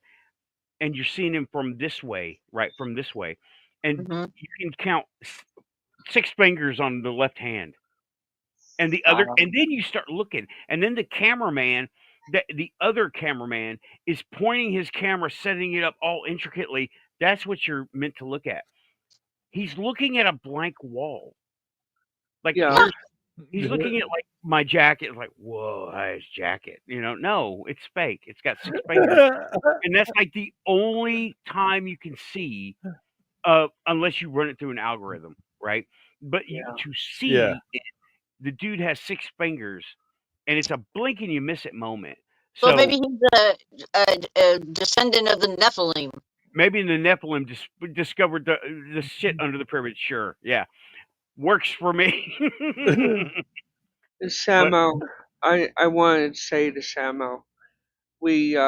and you're seeing him from this way, right? From this way. And you can count 6 fingers on the left hand. And the other, and then you start looking, and then the cameraman, the other cameraman is pointing his camera, setting it up all intricately. That's what you're meant to look at. He's looking at a blank wall. Like he's looking at like my jacket, like, whoa, nice jacket. No, it's fake. It's got 6 fingers. And that's like the only time you can see, unless you run it through an algorithm, right? But to see it, the dude has 6 fingers, and it's a blink and you miss it moment. So well, maybe he's a descendant of the Nephilim. Maybe the Nephilim just discovered the shit under the pyramid. Sure, yeah, works for me. Samo, I wanted to say to Samo, we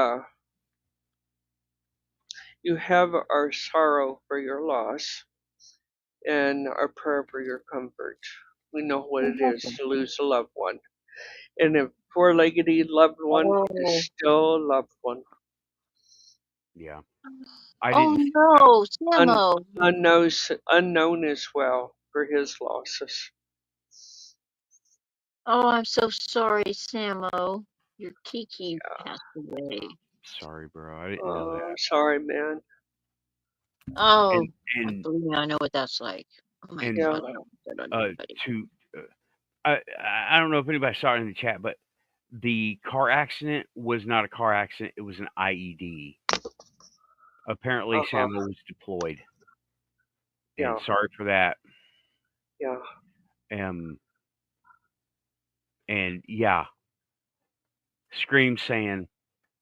you have our sorrow for your loss and our prayer for your comfort. We know what it is to lose a loved one. And a four-legged loved one is still a loved one. Yeah. Oh no, Samo. Unknown as well for his losses. Oh, I'm so sorry, Samo. Your Kiki passed away. Sorry, bro. I didn't know that. I'm sorry, man. Oh, and believe me, I know what that's like. Oh my God. I don't know if anybody saw it in the chat, but the car accident was not a car accident. It was an IED. Apparently, Samo was deployed. And sorry for that. Yeah. And yeah, Scream saying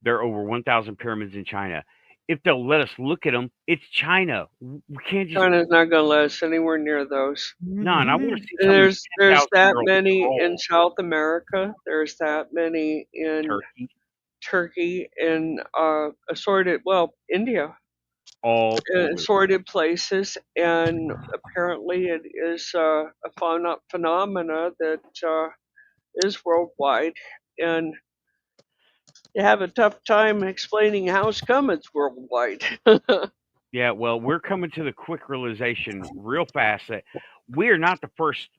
there are over 1,000 pyramids in China. If they'll let us look at them, it's China. We can't just. China's not going to let us anywhere near those. No, and I want to see. There's that many in South America. There's that many in Turkey and assorted. Well, India. all over. Assorted places, and apparently it is a phenomena that is worldwide, and you have a tough time explaining how come it's worldwide. Yeah, well, we're coming to the quick realization real fast that we're not the first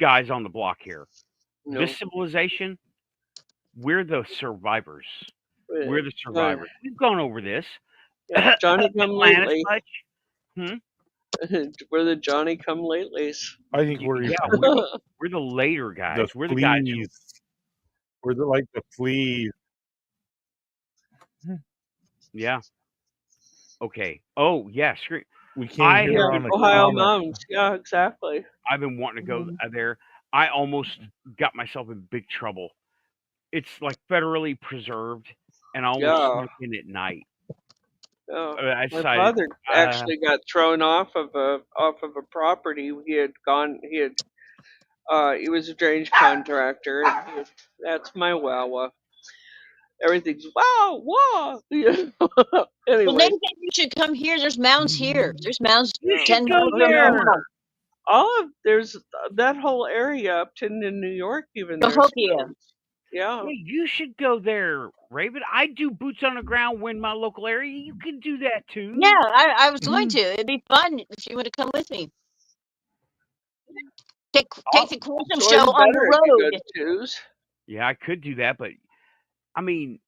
guys on the block here. No. This civilization, we're the survivors. We're the survivors. We've gone over this. Yeah, Johnny come Atlantis lately. much? Hmm? We're the Johnny come latelys. I think we're we're the later guys. We're the guys who. We're like the fleas. Yeah. Okay. Oh yeah. Scream. We came here on Ohio Mountains. Yeah, exactly. I've been wanting to go there. I almost got myself in big trouble. It's like federally preserved, and I almost snuck in at night. My father actually got thrown off of a property. He was a drainage contractor, and that's my Wawa. Everything's wow. Anyway, well, they think you should come here. There's mounds here. There's mounds. You should go there. There's that whole area up to New York, even. Yeah. Hey, you should go there, Raven. I do boots on the ground in my local area. You can do that too. Yeah, I was going to. It'd be fun if you would have come with me. Take the Quantum show on the road. Yeah, I could do that, but I mean,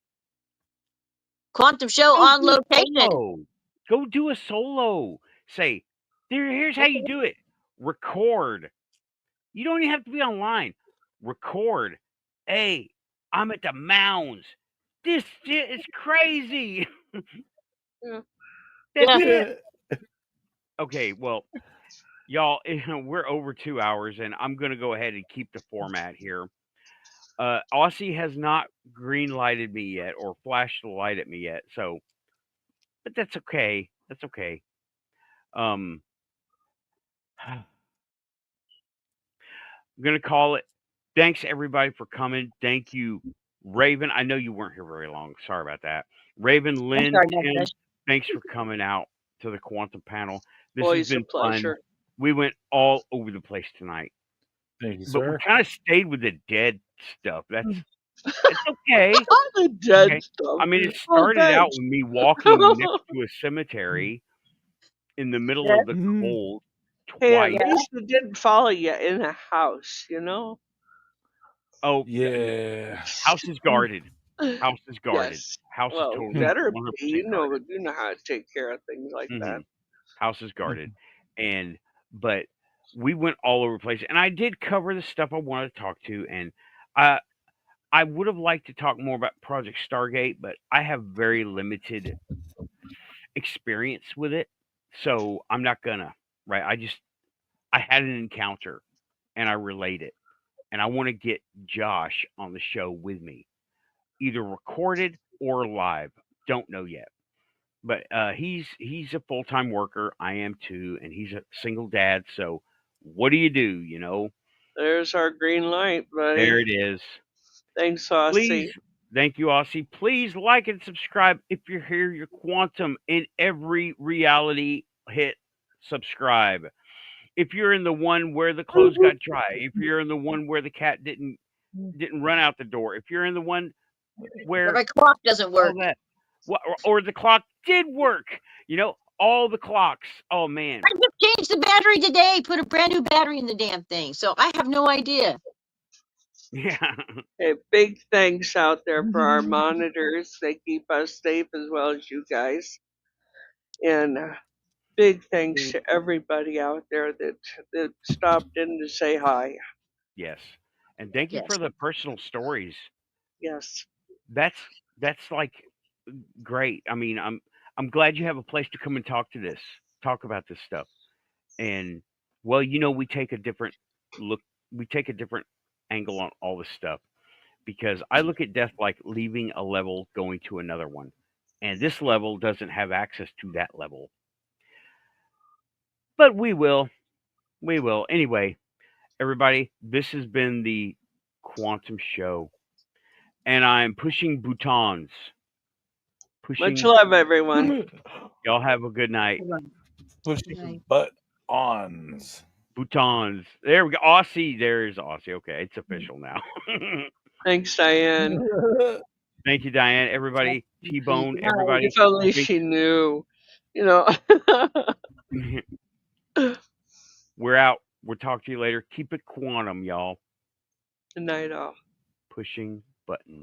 Quantum show on location. Go do a solo. Say, here's how you do it. Record. You don't even have to be online. Record. Hey, I'm at the mounds. This shit is crazy. Yeah. Okay, well, y'all, we're over 2 hours, and I'm going to go ahead and keep the format here. Aussie has not green-lighted me yet or flashed the light at me yet, so, but that's okay. That's okay. I'm going to call it. Thanks, everybody, for coming. Thank you, Raven. I know you weren't here very long. Sorry about that. Raven, Lynn, Tim, thanks for coming out to the Quantum panel. This has been fun. We went all over the place tonight. Thank you, but sir. we kind of stayed with the dead stuff. It's okay. The dead stuff. I mean, it started out with me walking next to a cemetery in the middle of the cold. Hey, at least it didn't follow you in a house, you know? Oh, yeah. House is guarded. House is guarded. Yes. House is totally better be. You know how to take care of things like that. House is guarded. But we went all over the place. And I did cover the stuff I wanted to talk to. And I would have liked to talk more about Project Stargate, but I have very limited experience with it. So I'm not gonna, right? I had an encounter and I relate it. And I want to get Josh on the show with me, either recorded or live. Don't know yet. But he's a full-time worker. I am too, and he's a single dad. So what do? You know? There's our green light, buddy. There it is. Thanks, Aussie. Please, thank you, Aussie. Please like and subscribe if you're here. You're Quantum in every reality. Hit subscribe. If you're in the one where the clothes got dry, if you're in the one where the cat didn't run out the door, if you're in the one where my clock doesn't work, or the clock did work, you know, all the clocks. Oh man, I just changed the battery today. Put a brand new battery in the damn thing, so I have no idea. Yeah. Hey, big thanks out there for our monitors. They keep us safe as well as you guys. And big thanks to everybody out there that stopped in to say hi. Yes. And thank you for the personal stories. Yes. That's like great. I mean, I'm glad you have a place to come and talk about this stuff. And well, you know, we take a different angle on all this stuff, because I look at death like leaving a level going to another one. And this level doesn't have access to that level. But we will. Anyway, everybody, this has been the Quantum Show. And I'm pushing buttons. Pushing. Much love, everyone. Y'all have a good night. Pushing buttons. Boutons. There we go. Aussie. There's Aussie. Okay, it's official now. Thanks, Diane. Thank you, Diane. Everybody, T-Bone, everybody. If only she knew, you know. We're out. We'll talk to you later. Keep it quantum, y'all. Good night, all. Pushing buttons.